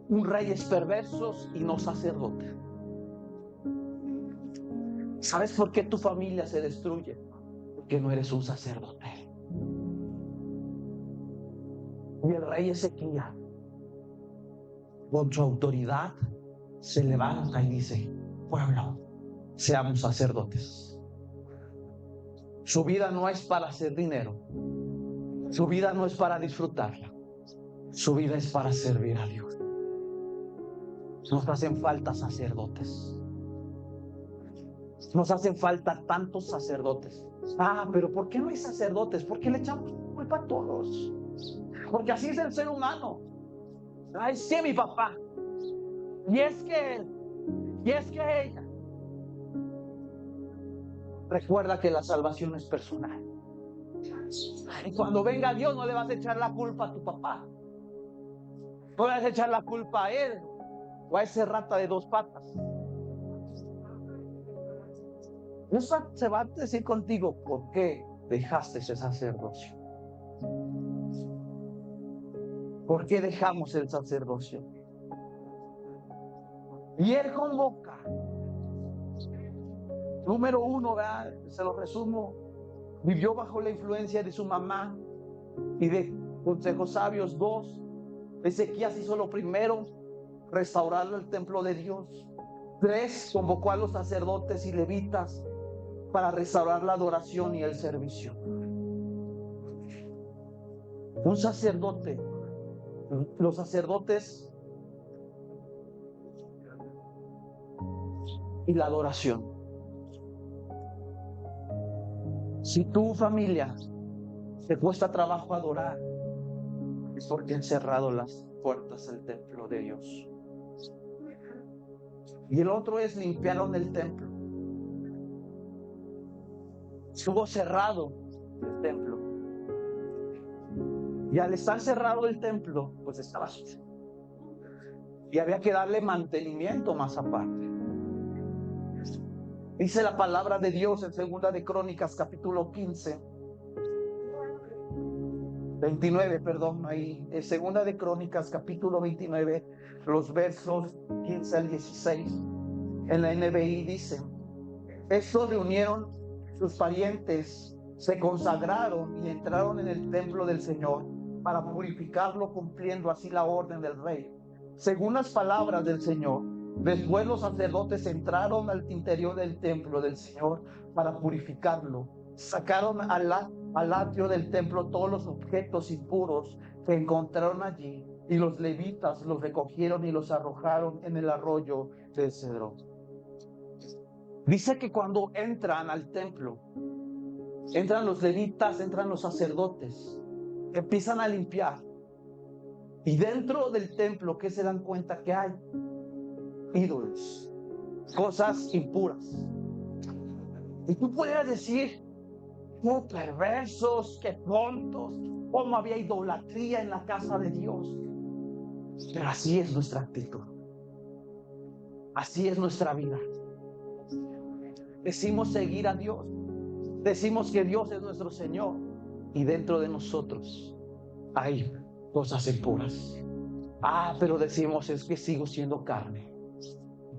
Reyes perversos y no sacerdotes. ¿Sabes por qué tu familia se destruye? Porque no eres un sacerdote. Y el rey Ezequías, con su autoridad, se levanta y dice: pueblo, seamos sacerdotes. Su vida no es para hacer dinero. Su vida no es para disfrutarla. Su vida es para servir a Dios. Nos hacen falta sacerdotes. Nos hacen falta tantos sacerdotes. Pero ¿por qué no hay sacerdotes? ¿Por qué le echamos culpa a todos? Porque así es el ser humano. Ay, sí, mi papá. Y es que él. Y es que ella. Recuerda que la salvación es personal. Y cuando venga Dios, no le vas a echar la culpa a tu papá. No le vas a echar la culpa a él o a ese rata de 2 patas. Dios se va a decir contigo: ¿por qué dejaste ese sacerdocio? ¿Por qué dejamos el sacerdocio? Y él convoca. Número 1, ¿verdad? Se lo resumo: vivió bajo la influencia de su mamá y de consejos sabios. 2, Ezequías hizo lo primero: restaurar el templo de Dios. 3, convocó a los sacerdotes y levitas para restaurar la adoración y el servicio. Un sacerdote, los sacerdotes y la adoración. Si tu familia te cuesta trabajo adorar, es porque han cerrado las puertas del templo de Dios. Y el otro es: limpiaron el templo. Estuvo cerrado el templo. Y al estar cerrado el templo, pues estaba sucio. Y había que darle mantenimiento más aparte. Dice la palabra de Dios en 2 de Crónicas, capítulo 15. 29, perdón, ahí. 2 de Crónicas, capítulo 29, los versos 15 al 16. En la NBI dice: estos reunieron sus parientes, se consagraron y entraron en el templo del Señor para purificarlo, cumpliendo así la orden del rey. Según las palabras del Señor, después los sacerdotes entraron al interior del templo del Señor para purificarlo. Sacaron al atrio del templo todos los objetos impuros que encontraron allí, y los levitas los recogieron y los arrojaron en el arroyo del Cedrón. Dice que cuando entran al templo, entran los levitas, entran los sacerdotes, empiezan a limpiar. Y dentro del templo, ¿qué se dan cuenta? Que hay ídolos, cosas impuras. Y tú podrías decir, qué perversos, qué tontos, cómo había idolatría en la casa de Dios. Pero así es nuestra actitud. Así es nuestra vida. Decimos seguir a Dios. Decimos que Dios es nuestro Señor. Y dentro de nosotros hay cosas impuras. Pero decimos, es que sigo siendo carne.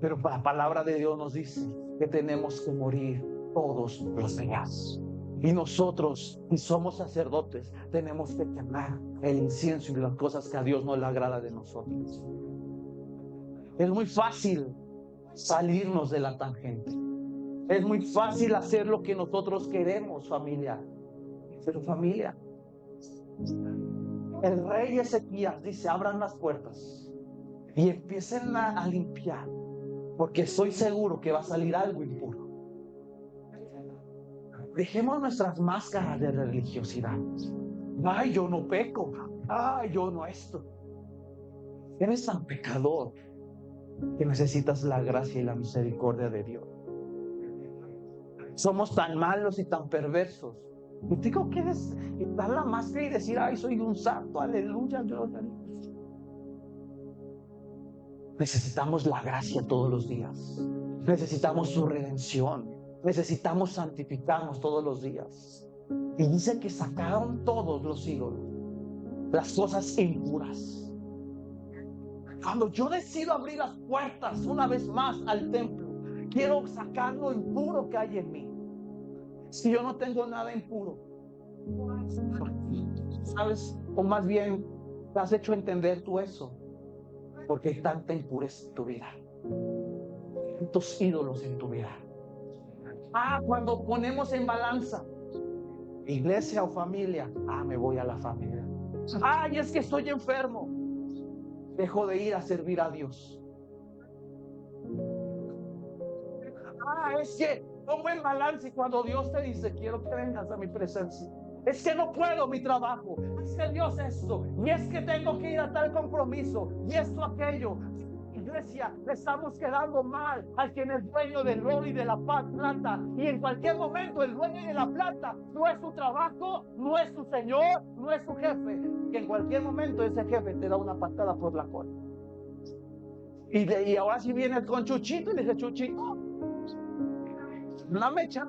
Pero la palabra de Dios nos dice que tenemos que morir todos los días. Y nosotros, si somos sacerdotes, tenemos que quemar el incienso y las cosas que a Dios no le agrada de nosotros. Es muy fácil salirnos de la tangente. Es muy fácil hacer lo que nosotros queremos, familia. Pero familia, el rey Ezequías dice, abran las puertas y empiecen a limpiar, porque estoy seguro que va a salir algo impuro. Dejemos nuestras máscaras de religiosidad. Ay, yo no peco. Ay, yo no esto. Eres tan pecador que necesitas la gracia y la misericordia de Dios. Somos tan malos y tan perversos. Y tengo que dar la máscara y decir, ay, soy un santo, aleluya. Necesitamos la gracia todos los días. Necesitamos su redención. Necesitamos santificarnos todos los días. Y dice que sacaron todos los ídolos, las cosas impuras. Cuando yo decido abrir las puertas una vez más al templo, quiero sacar lo impuro que hay en mí. Si yo no tengo nada impuro, ¿sabes? O más bien, ¿te has hecho entender tú eso? Porque hay tanta impureza en tu vida, tantos ídolos en tu vida. Cuando ponemos en balanza iglesia o familia, me voy a la familia. Y es que estoy enfermo, dejo de ir a servir a Dios. Es que pongo en balance y cuando Dios te dice, quiero que vengas a mi presencia, es que no puedo mi trabajo, es que Dios esto, y es que tengo que ir a tal compromiso, y esto, aquello. Iglesia, le estamos quedando mal al quien es dueño del oro y de la plata, y en cualquier momento el dueño de la plata no es su trabajo, no es su señor, no es su jefe, que en cualquier momento ese jefe te da una patada por la cola. Y ahora sí viene con Chuchito y le dice, Chuchito, una mecha,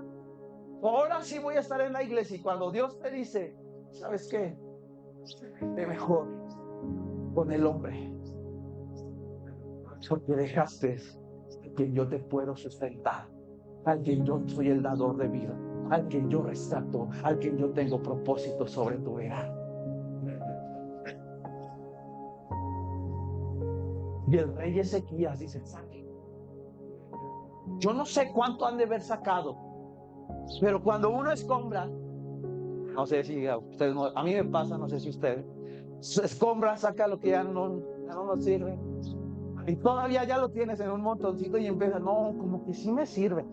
ahora sí voy a estar en la iglesia. Y cuando Dios te dice, ¿sabes qué? Ve mejor con el hombre, porque dejaste a quien yo te puedo sustentar, al quien yo soy el dador de vida, al quien yo rescato, al quien yo tengo propósito sobre tu vida. Y el rey Ezequías dice, yo no sé cuánto han de haber sacado, pero cuando uno escombra, no sé si ustedes, a mí me pasa, no sé si ustedes, escombra, saca lo que ya no nos sirve, y todavía ya lo tienes en un montoncito y empieza, no, como que sí me sirve.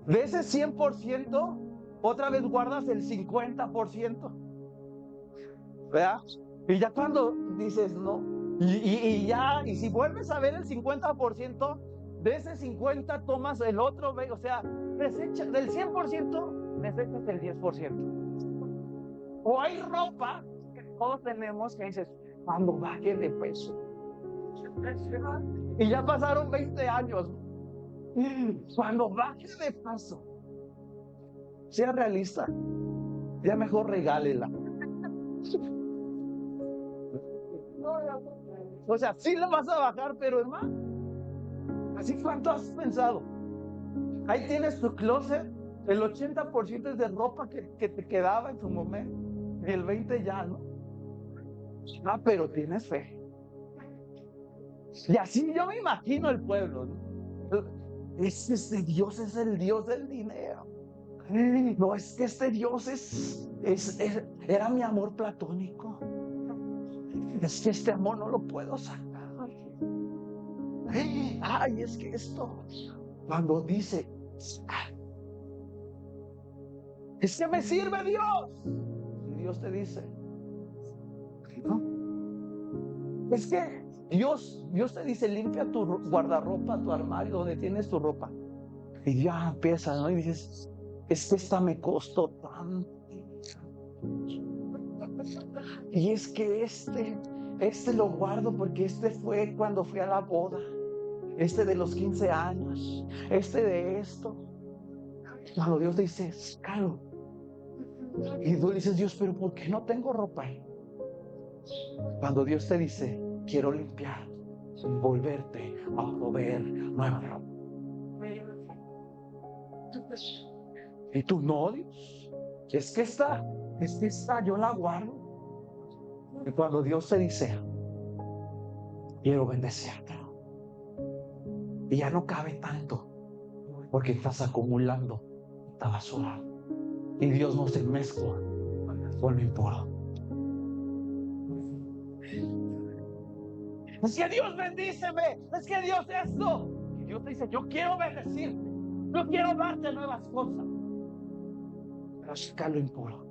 De ese 100%, otra vez guardas el 50%, ¿verdad? Y ya cuando dices, no, y ya, y si vuelves a ver el 50%, de ese 50 tomas el otro, o sea, desecha, del 100%, desechas el 10%. O hay ropa que todos tenemos que dices, cuando baje de peso, y ya pasaron 20 años, cuando baje de peso, sea realista, ya mejor regálela. O sea, sí la vas a bajar, pero hermano, ¿así cuánto has pensado? Ahí tienes tu closet, el 80% es de ropa que te quedaba en tu momento, y el 20% ya, ¿no? Pero tienes fe. Y así yo me imagino el pueblo, ¿no? Es que este Dios es el Dios del dinero. No, es que este Dios era mi amor platónico. Es que este amor no lo puedo sacar. Es que esto, cuando dice, Es que me sirve Dios. Y Dios te dice, ¿no? Es que Dios te dice, limpia tu guardarropa, tu armario, donde tienes tu ropa. Y ya empieza, ¿no? Y dices, es que esta me costó tanto. Y es que este lo guardo porque este fue cuando fui a la boda. Este de los 15 años. Este de esto. Cuando Dios te dice, sácalo. Y tú dices, Dios, pero ¿por qué no tengo ropa? Cuando Dios te dice, quiero limpiar, volverte a proveer nueva ropa. Y tú, no, Dios, es que esta, yo la guardo. Y cuando Dios te dice, quiero bendecirte, y ya no cabe tanto, porque estás acumulando esta basura. Y Dios no se mezcla con lo impuro. Es que Dios bendíceme, es que Dios esto. Y Dios te dice, yo quiero bendecirte, yo quiero darte nuevas cosas. Pero sacar lo impuro.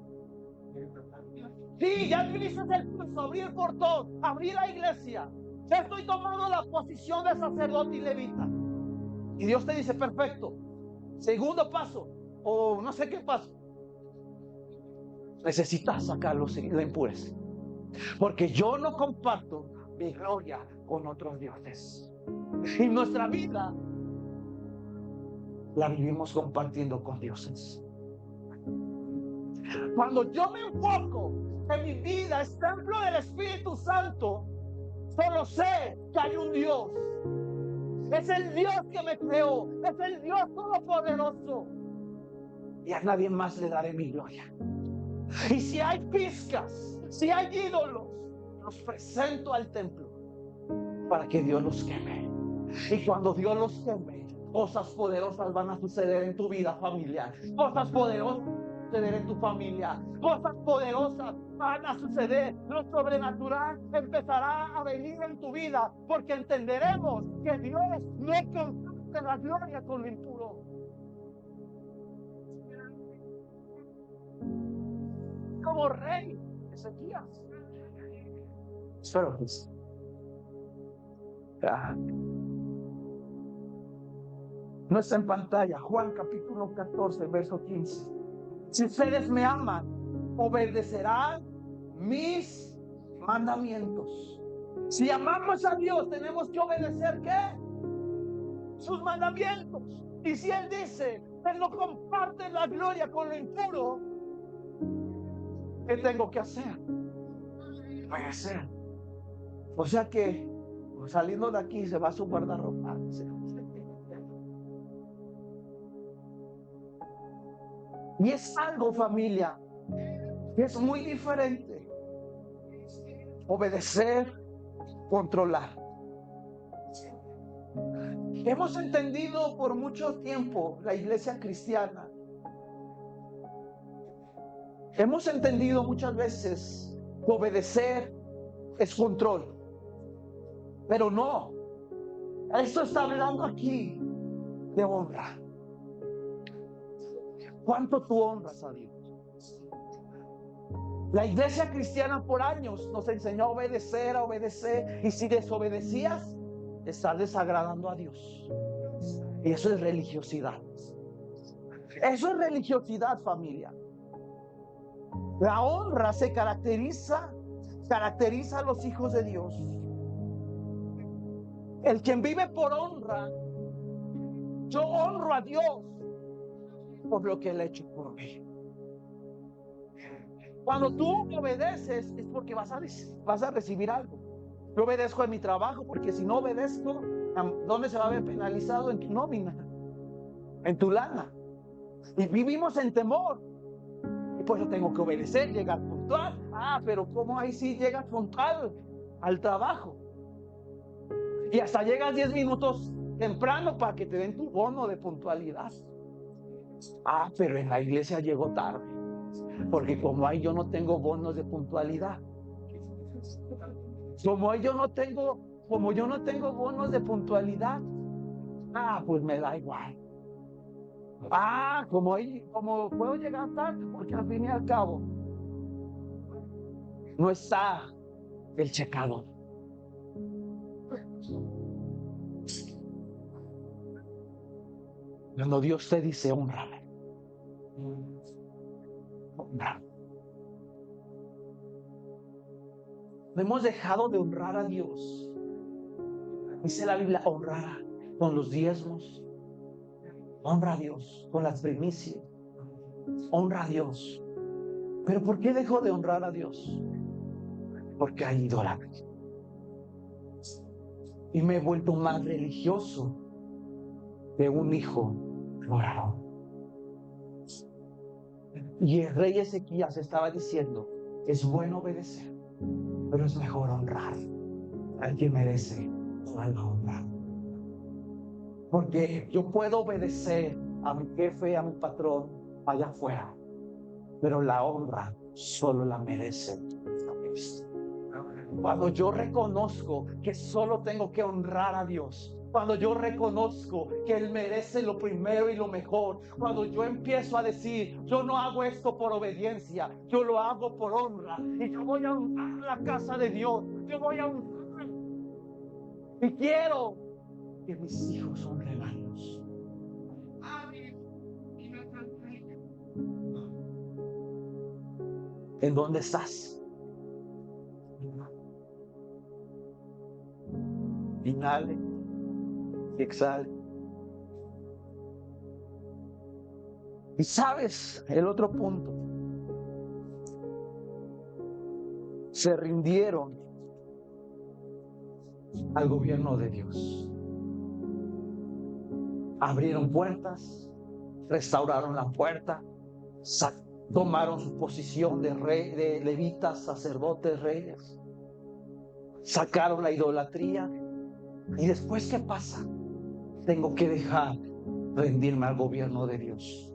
Sí, ya dices el curso, abrir portón, abrir la iglesia. Ya estoy tomando la posición de sacerdote y levita. Y Dios te dice, perfecto. Segundo paso, o no sé qué paso. Necesitas sacar la impureza. Porque yo no comparto mi gloria con otros dioses. Y nuestra vida la vivimos compartiendo con dioses. Cuando yo me enfoco en mi vida es templo del Espíritu Santo, solo sé que hay un Dios. Es el Dios que me creó, es el Dios todopoderoso. Y a nadie más le daré mi gloria. Y si hay pizcas, si hay ídolos, los presento al templo para que Dios los queme. Y cuando Dios los queme, cosas poderosas van a suceder en tu vida familiar. Cosas poderosas van a suceder en tu familia. Cosas poderosas van a suceder. Lo sobrenatural empezará a venir en tu vida, porque entenderemos que Dios no comparte la gloria con lo impuro. Como rey Ezequías. Pero pues, no está en pantalla. Juan capítulo 14, verso 15. Si ustedes me aman, obedecerán mis mandamientos. Si amamos a Dios, tenemos que obedecer ¿qué? Sus mandamientos. Y si Él dice que no comparte la gloria con lo impuro, ¿qué tengo que hacer? Obedecer. O sea que saliendo de aquí se va a su guardarropa. Y es algo, familia, que es muy diferente. Obedecer, controlar. Hemos entendido por mucho tiempo la iglesia cristiana. Hemos entendido muchas veces que obedecer es control. Pero no. Esto está hablando aquí de honra. ¿Cuánto tú honras a Dios? La iglesia cristiana por años nos enseñó a obedecer, y si desobedecías, estás desagradando a Dios. Y eso es religiosidad. Eso es religiosidad, familia. La honra se caracteriza a los hijos de Dios. El quien vive por honra, yo honro a Dios por lo que Él ha hecho por mí. Cuando tú obedeces es porque vas a recibir algo. Yo obedezco en mi trabajo porque si no obedezco, ¿dónde se va a ver penalizado? En tu nómina, en tu lana. Y vivimos en temor. Y pues yo tengo que obedecer, llegar puntual. Pero ¿cómo ahí sí llegas puntual al trabajo? Y hasta llegas 10 minutos temprano para que te den tu bono de puntualidad. Pero en la iglesia llego tarde. Porque como ahí yo no tengo bonos de puntualidad. Como yo no tengo bonos de puntualidad. Pues me da igual. Como puedo llegar tarde, porque al fin y al cabo no está el checado. Cuando Dios te dice, honrame, honra. No hemos dejado de honrar a Dios. Dice la Biblia, honra con los diezmos, honra a Dios con las primicias, honra a Dios. ¿Pero por qué dejo de honrar a Dios? Porque hay idolatría. Y me he vuelto más religioso que un hijo orador. Y el rey Ezequías estaba diciendo, es bueno obedecer, pero es mejor honrar al que merece toda la honra. Porque yo puedo obedecer a mi jefe, a mi patrón allá afuera, pero la honra solo la merece Dios. Cuando yo reconozco que solo tengo que honrar a Dios, cuando yo reconozco que Él merece lo primero y lo mejor, cuando yo empiezo a decir, yo no hago esto por obediencia, yo lo hago por honra, y yo voy a honrar la casa de Dios, yo voy a honrar, y quiero que mis hijos honren a Dios. ¿En dónde estás? Inhale, exhale. Y sabes, el otro punto, se rindieron al gobierno de Dios. Abrieron puertas, restauraron la puerta, tomaron su posición de rey, de levitas, sacerdotes, reyes, sacaron la idolatría. Y después, ¿qué pasa? Tengo que dejar rendirme al gobierno de Dios.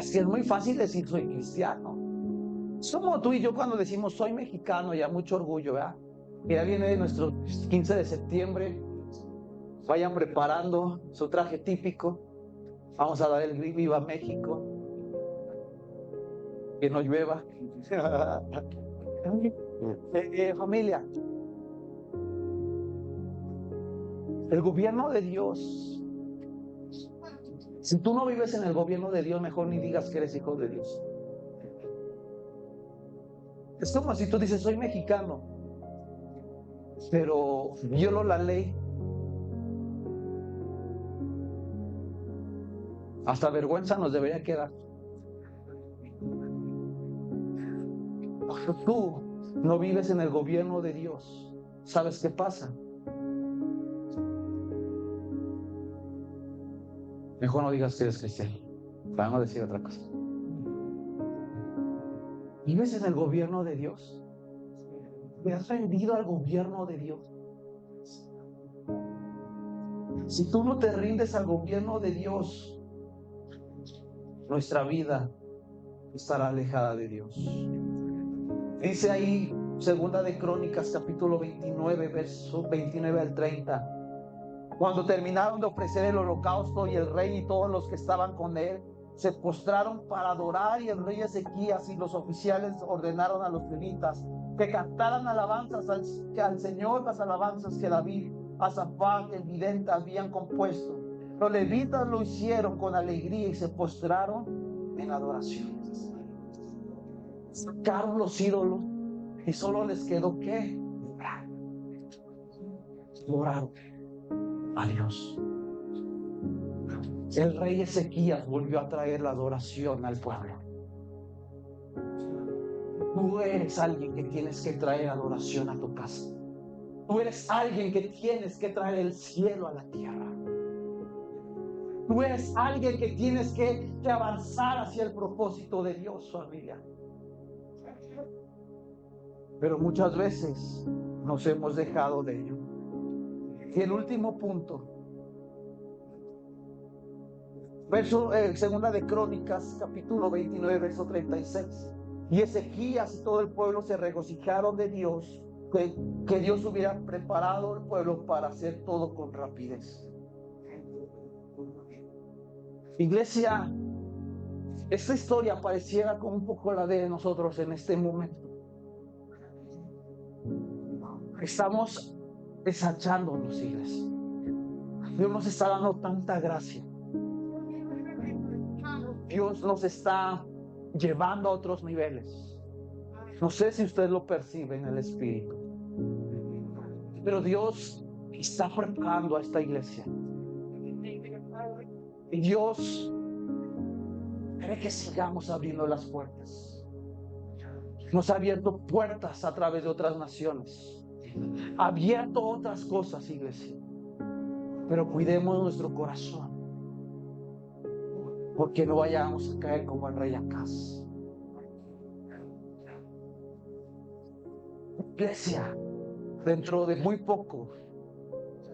Es que es muy fácil decir soy cristiano. Es como tú y yo cuando decimos soy mexicano, ya mucho orgullo, ¿verdad? Ya viene nuestro 15 de septiembre. Vayan preparando su traje típico. Vamos a dar el Viva México. Que no llueva. Familia, el gobierno de Dios. Si tú no vives en el gobierno de Dios, mejor ni digas que eres hijo de Dios. Es como si tú dices, soy mexicano, pero violo la ley. Hasta vergüenza nos debería quedar. Tú no vives en el gobierno de Dios. ¿Sabes qué pasa? Mejor no digas que eres cristiano, para no decir otra cosa. ¿Vives en el gobierno de Dios? ¿Te has rendido al gobierno de Dios? Si tú no te rindes al gobierno de Dios, nuestra vida estará alejada de Dios. Dice ahí, Segunda de Crónicas, capítulo 29, versos 29 al 30. Cuando terminaron de ofrecer el holocausto y el rey y todos los que estaban con él se postraron para adorar, y el rey Ezequías y los oficiales ordenaron a los levitas que cantaran alabanzas al Señor, las alabanzas que David, Asafat, el vidente, habían compuesto. Los levitas lo hicieron con alegría y se postraron en adoración. Sacaron los ídolos y solo les quedó ¿qué? Oraron a Dios. El rey Ezequías volvió a traer la adoración al pueblo. Tú eres alguien que tienes que traer adoración a tu casa. Tú eres alguien que tienes que traer el cielo a la tierra. Tú eres alguien que tienes que avanzar hacia el propósito de Dios, familia. Pero muchas veces nos hemos dejado de ello. Y el último punto, Segunda de Crónicas, capítulo 29, verso 36. Y Ezequías y todo el pueblo se regocijaron de Dios, que Dios hubiera preparado al pueblo para hacer todo con rapidez. Iglesia, esta historia pareciera como un poco la de nosotros en este momento. Estamos desachándonos, iglesia. Dios nos está dando tanta gracia. Dios nos está llevando a otros niveles. No sé si usted lo percibe en el espíritu, pero Dios está preparando a esta iglesia. Y Dios quiere que sigamos abriendo las puertas. Nos ha abierto puertas a través de otras naciones. Ha abierto otras cosas, iglesia. Pero cuidemos nuestro corazón, porque no vayamos a caer como el rey Acaz. Iglesia, dentro de muy poco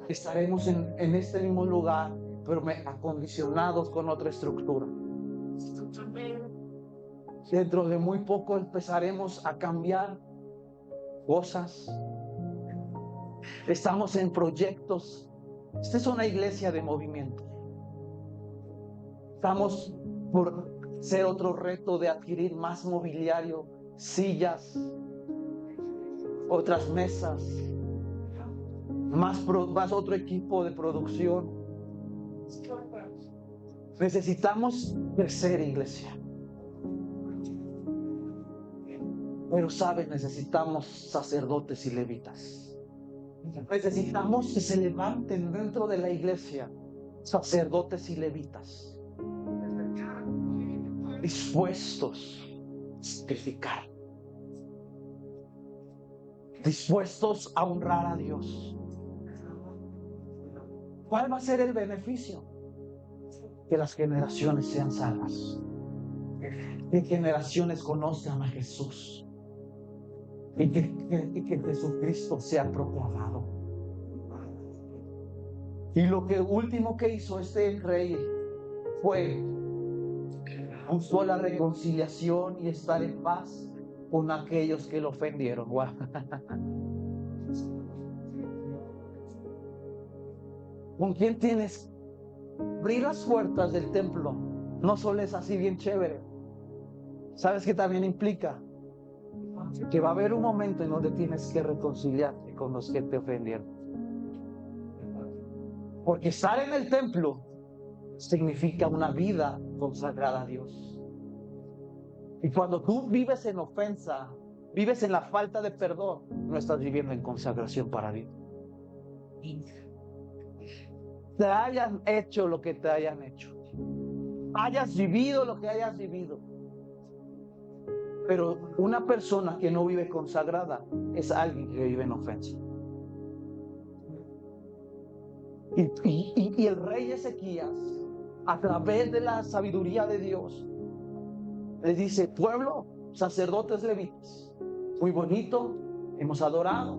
estaremos en este mismo lugar, pero acondicionados con otra estructura. Dentro de muy poco empezaremos a cambiar cosas. Estamos en proyectos. Esta es una iglesia de movimiento. Estamos por ser otro reto de adquirir más mobiliario, sillas, otras mesas, más otro equipo de producción. Necesitamos crecer, iglesia. Pero sabes, necesitamos sacerdotes y levitas. Necesitamos que se levanten dentro de la iglesia sacerdotes y levitas dispuestos a sacrificar, dispuestos a honrar a Dios. ¿Cuál va a ser el beneficio? Que las generaciones sean salvas, que generaciones conozcan a Jesús y que Jesucristo sea proclamado. Y lo último que hizo este rey fue buscó la reconciliación y estar en paz con aquellos que lo ofendieron. Wow. ¿Con quién tienes? Abrir las puertas del templo no solo es así bien chévere. ¿Sabes qué también implica? Que va a haber un momento en donde tienes que reconciliarte con los que te ofendieron. Porque estar en el templo significa una vida consagrada a Dios. Y cuando tú vives en ofensa, vives en la falta de perdón, no estás viviendo en consagración para Dios. Te hayan hecho lo que te hayan hecho, hayas vivido lo que hayas vivido, pero una persona que no vive consagrada es alguien que vive en ofensa. Y el rey Ezequías, a través de la sabiduría de Dios, les dice: pueblo, sacerdotes, levitas, muy bonito, hemos adorado,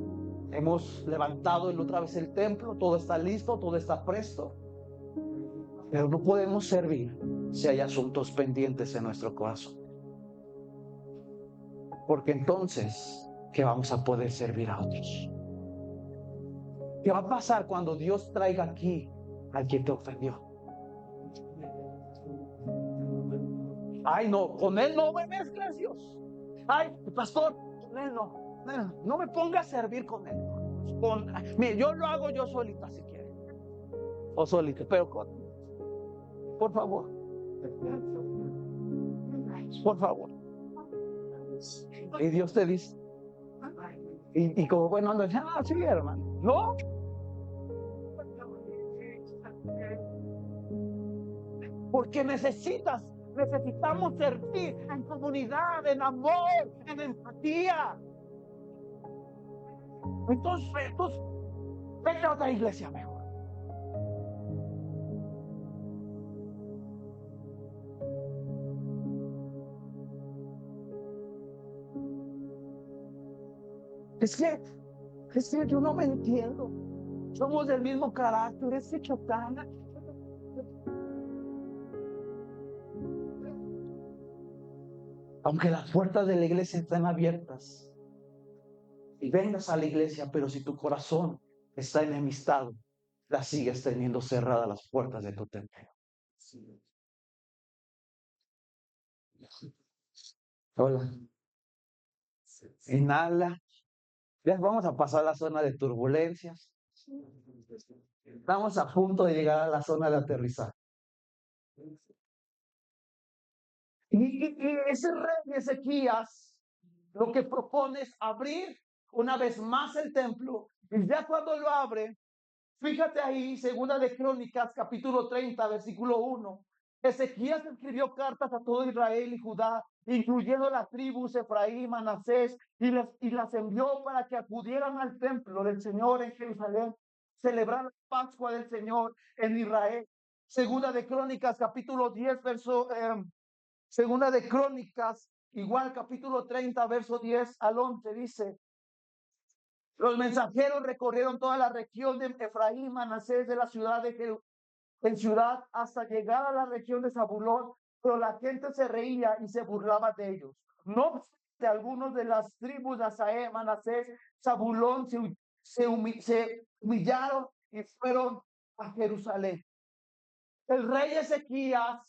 hemos levantado otra vez el templo, todo está listo, todo está presto, pero no podemos servir si hay asuntos pendientes en nuestro corazón, porque entonces, ¿qué vamos a poder servir a otros? ¿Qué va a pasar cuando Dios traiga aquí al que te ofendió? Ay, no, con él no me mezclas, Dios. Ay, pastor, con él no me ponga a servir con él. Mire, yo lo hago yo solita si quiere, o solito, pero por favor, por favor. Y Dios te dice, y como bueno, ando, sí, hermano, no. Porque necesitamos servir en comunidad, en amor, en empatía. Entonces, vete a otra iglesia mejor. Es que yo no me entiendo. Somos del mismo carácter, es chocana. Aunque las puertas de la iglesia están abiertas y vengas a la iglesia, pero si tu corazón está enemistado, las sigues teniendo cerradas las puertas de tu templo. Hola. Inhala. Ya vamos a pasar la zona de turbulencias. Estamos a punto de llegar a la zona de aterrizaje. Y ese rey Ezequías lo que propone es abrir una vez más el templo. Y ya cuando lo abre, fíjate ahí, segunda de Crónicas, capítulo 30, versículo 1. Ezequías escribió cartas a todo Israel y Judá, incluyendo las tribus Efraín, Manasés, y las envió para que acudieran al templo del Señor en Jerusalén, celebrar la Pascua del Señor en Israel. Segunda de Crónicas, capítulo 10, segunda de Crónicas, igual capítulo 30, verso 10 al 11, dice: los mensajeros recorrieron toda la región de Efraín, Manasés, de la ciudad en ciudad hasta llegar a la región de Zabulón, pero la gente se reía y se burlaba de ellos. No obstante, algunos de las tribus de Asael, Manasés, Zabulón se humillaron y fueron a Jerusalén. El rey Ezequías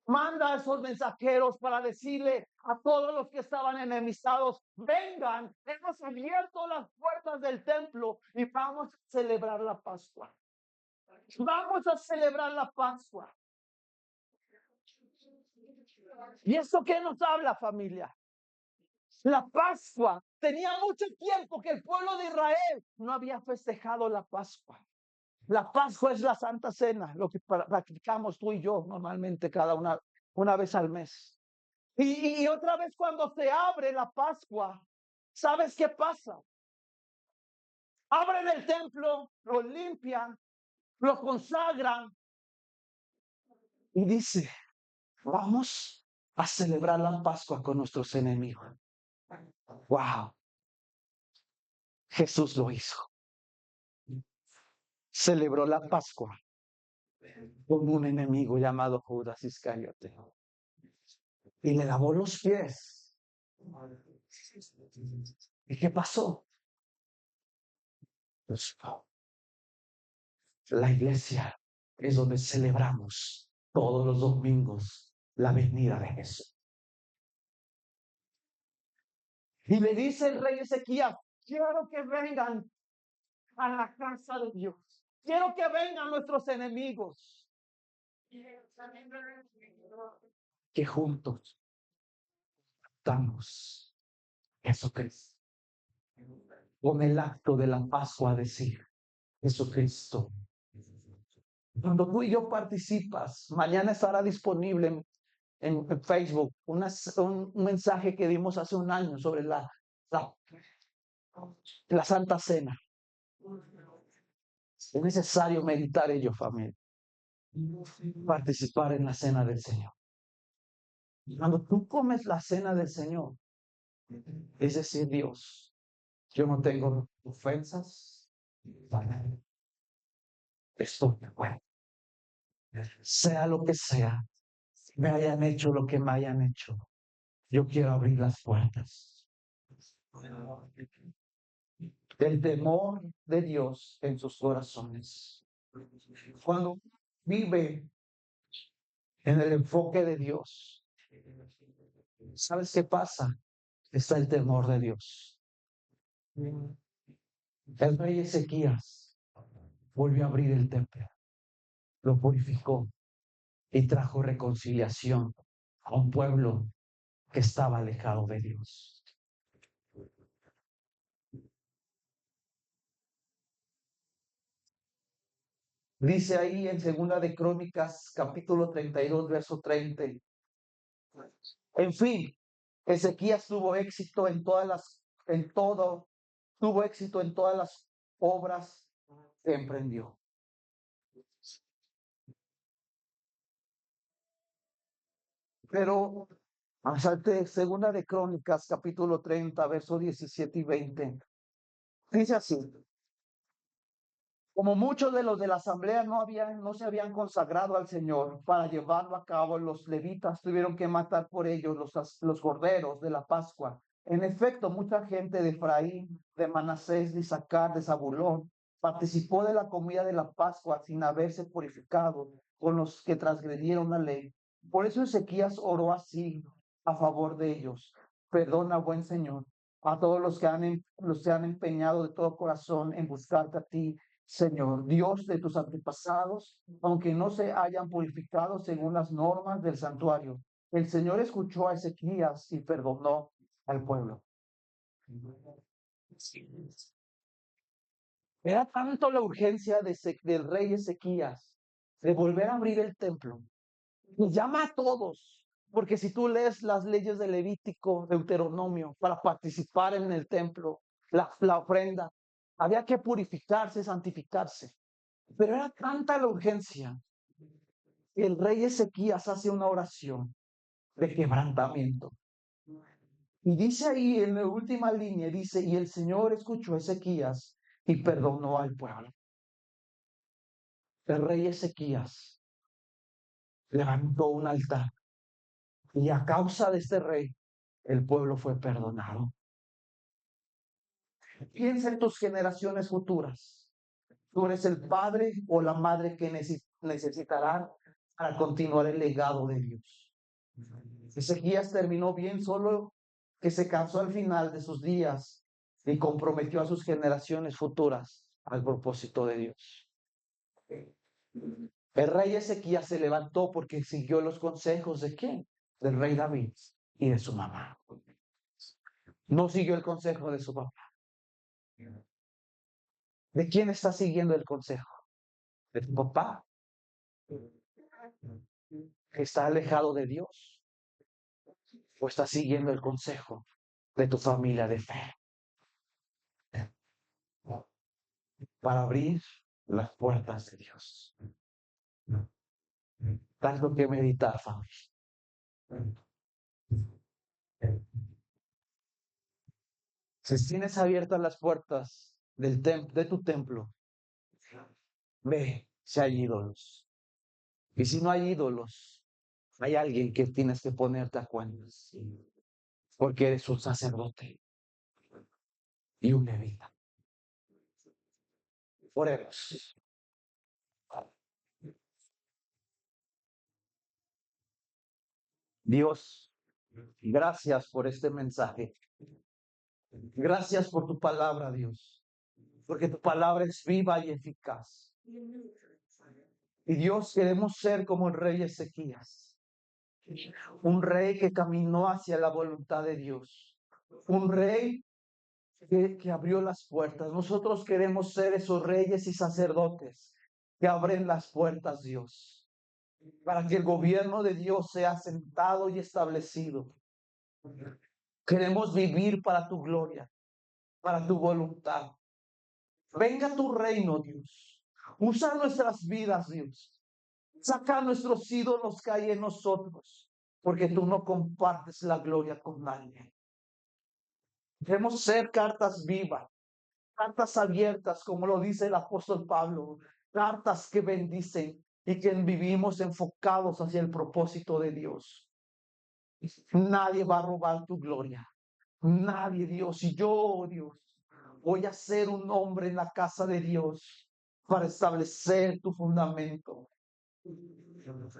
manda a esos mensajeros para decirle a todos los que estaban enemistados: vengan, hemos abierto las puertas del templo y vamos a celebrar la Pascua. Vamos a celebrar la Pascua. ¿Y eso qué nos habla, familia? La Pascua. Tenía mucho tiempo que el pueblo de Israel no había festejado la Pascua. La Pascua es la Santa Cena, lo que practicamos tú y yo normalmente cada una vez al mes. Y otra vez cuando se abre la Pascua, ¿sabes qué pasa? Abren el templo, lo limpian, lo consagran y dice: vamos a celebrar la Pascua con nuestros enemigos. Wow, Jesús lo hizo. Celebró la Pascua con un enemigo llamado Judas Iscariote y le lavó los pies. ¿Y qué pasó? Pues, la iglesia es donde celebramos todos los domingos la venida de Jesús. Y le dice el rey Ezequías: quiero que vengan a la casa de Dios. Quiero que vengan nuestros enemigos. Que juntos damos Jesucristo. Con el acto de la Pascua decir: Jesucristo. Cuando tú y yo participas, mañana estará disponible en Facebook un mensaje que dimos hace un año sobre la Santa Cena. Es necesario meditar ello, familia. Participar en la cena del Señor. Cuando tú comes la cena del Señor, es decir: Dios, yo no tengo ofensas para él. Estoy de acuerdo. Sea lo que sea, me hayan hecho lo que me hayan hecho, yo quiero abrir las puertas. El temor de Dios en sus corazones. Cuando vive en el enfoque de Dios, ¿sabes qué pasa? Está el temor de Dios. El rey Ezequías volvió a abrir el templo, lo purificó y trajo reconciliación a un pueblo que estaba alejado de Dios. Dice ahí en Segunda de Crónicas, capítulo 32, verso 30. En fin, Ezequías tuvo éxito tuvo éxito en todas las obras que emprendió. Pero salte Segunda de Crónicas, capítulo 30, verso 17 y 20. Dice así: como muchos de los de la asamblea no se habían consagrado al Señor para llevarlo a cabo, los levitas tuvieron que matar por ellos los corderos de la Pascua. En efecto, mucha gente de Efraín, de Manasés, de Isaacar, de Zabulón participó de la comida de la Pascua sin haberse purificado con los que transgredieron la ley. Por eso Ezequías oró así a favor de ellos. Perdona, buen Señor, a todos los que han empeñado de todo corazón en buscarte a ti, Señor, Dios de tus antepasados, aunque no se hayan purificado según las normas del santuario. El Señor escuchó a Ezequías y perdonó al pueblo. Era tanto la urgencia del rey Ezequías de volver a abrir el templo. Y llama a todos, porque si tú lees las leyes de Levítico, Deuteronomio, para participar en el templo, la ofrenda, había que purificarse, santificarse. Pero era tanta la urgencia que el rey Ezequías hace una oración de quebrantamiento. Y dice ahí en la última línea, dice, y el Señor escuchó a Ezequías y perdonó al pueblo. El rey Ezequías levantó un altar y a causa de este rey, el pueblo fue perdonado. Piensa en tus generaciones futuras. Tú eres el padre o la madre que necesitarán para continuar el legado de Dios. Ezequías terminó bien, solo que se cansó al final de sus días y comprometió a sus generaciones futuras al propósito de Dios. El rey Ezequías se levantó porque siguió los consejos ¿de quién? Del rey David y de su mamá. No siguió el consejo de su papá. ¿De quién está siguiendo el consejo? ¿De tu papá? ¿Que está alejado de Dios? ¿O está siguiendo el consejo de tu familia de fe? Para abrir las puertas de Dios. Tanto que meditar, familia. Si tienes abiertas las puertas de tu templo, ve si hay ídolos. Y si no hay ídolos, hay alguien que tienes que ponerte a cuentas. Porque eres un sacerdote y un levita. Oremos. Dios, gracias por este mensaje. Gracias por tu palabra, Dios. Porque tu palabra es viva y eficaz. Y Dios, queremos ser como el rey Ezequías. Un rey que caminó hacia la voluntad de Dios. Un rey que abrió las puertas. Nosotros queremos ser esos reyes y sacerdotes que abren las puertas, Dios, para que el gobierno de Dios sea sentado y establecido. Queremos vivir para tu gloria, para tu voluntad. Venga tu reino, Dios. Usa nuestras vidas, Dios. Saca nuestros ídolos que hay en nosotros, porque tú no compartes la gloria con nadie. Queremos ser cartas vivas, cartas abiertas, como lo dice el apóstol Pablo, cartas que bendicen y que vivimos enfocados hacia el propósito de Dios. Nadie va a robar tu gloria. Nadie, Dios. Y yo, Dios, voy a ser un hombre en la casa de Dios para establecer tu fundamento.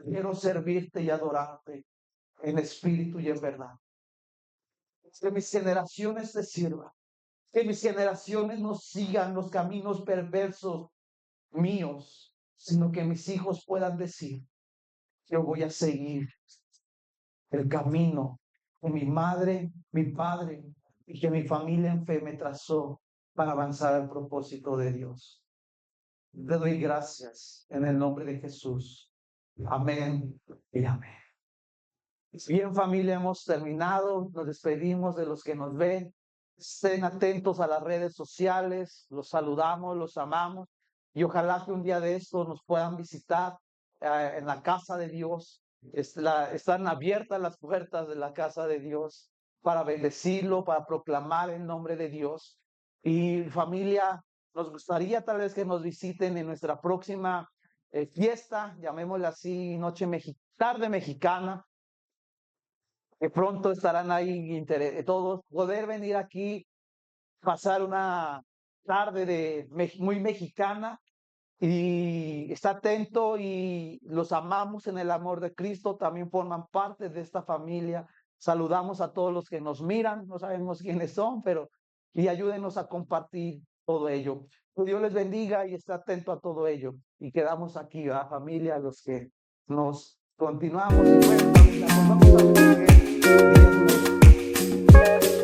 Quiero servirte y adorarte en espíritu y en verdad. Que mis generaciones te sirvan. Que mis generaciones no sigan los caminos perversos míos, sino que mis hijos puedan decir, yo voy a seguir el camino que mi madre, mi padre y que mi familia en fe me trazó para avanzar al propósito de Dios. Te doy gracias en el nombre de Jesús. Amén y amén. Bien, familia, hemos terminado. Nos despedimos de los que nos ven. Estén atentos a las redes sociales. Los saludamos, los amamos. Y ojalá que un día de esto nos puedan visitar en la casa de Dios. Están abiertas las puertas de la casa de Dios para bendecirlo, para proclamar el nombre de Dios. Y familia, nos gustaría tal vez que nos visiten en nuestra próxima fiesta, llamémosla así, tarde mexicana, que pronto estarán ahí todos, poder venir aquí, pasar tarde muy mexicana y está atento y los amamos en el amor de Cristo, también forman parte de esta familia. Saludamos a todos los que nos miran, no sabemos quiénes son, pero y ayúdenos a compartir todo ello. Que Dios les bendiga y esté atento a todo ello. Y quedamos aquí, a familia, los que nos continuamos y bueno, familia, pues vamos a ver qué Dios nos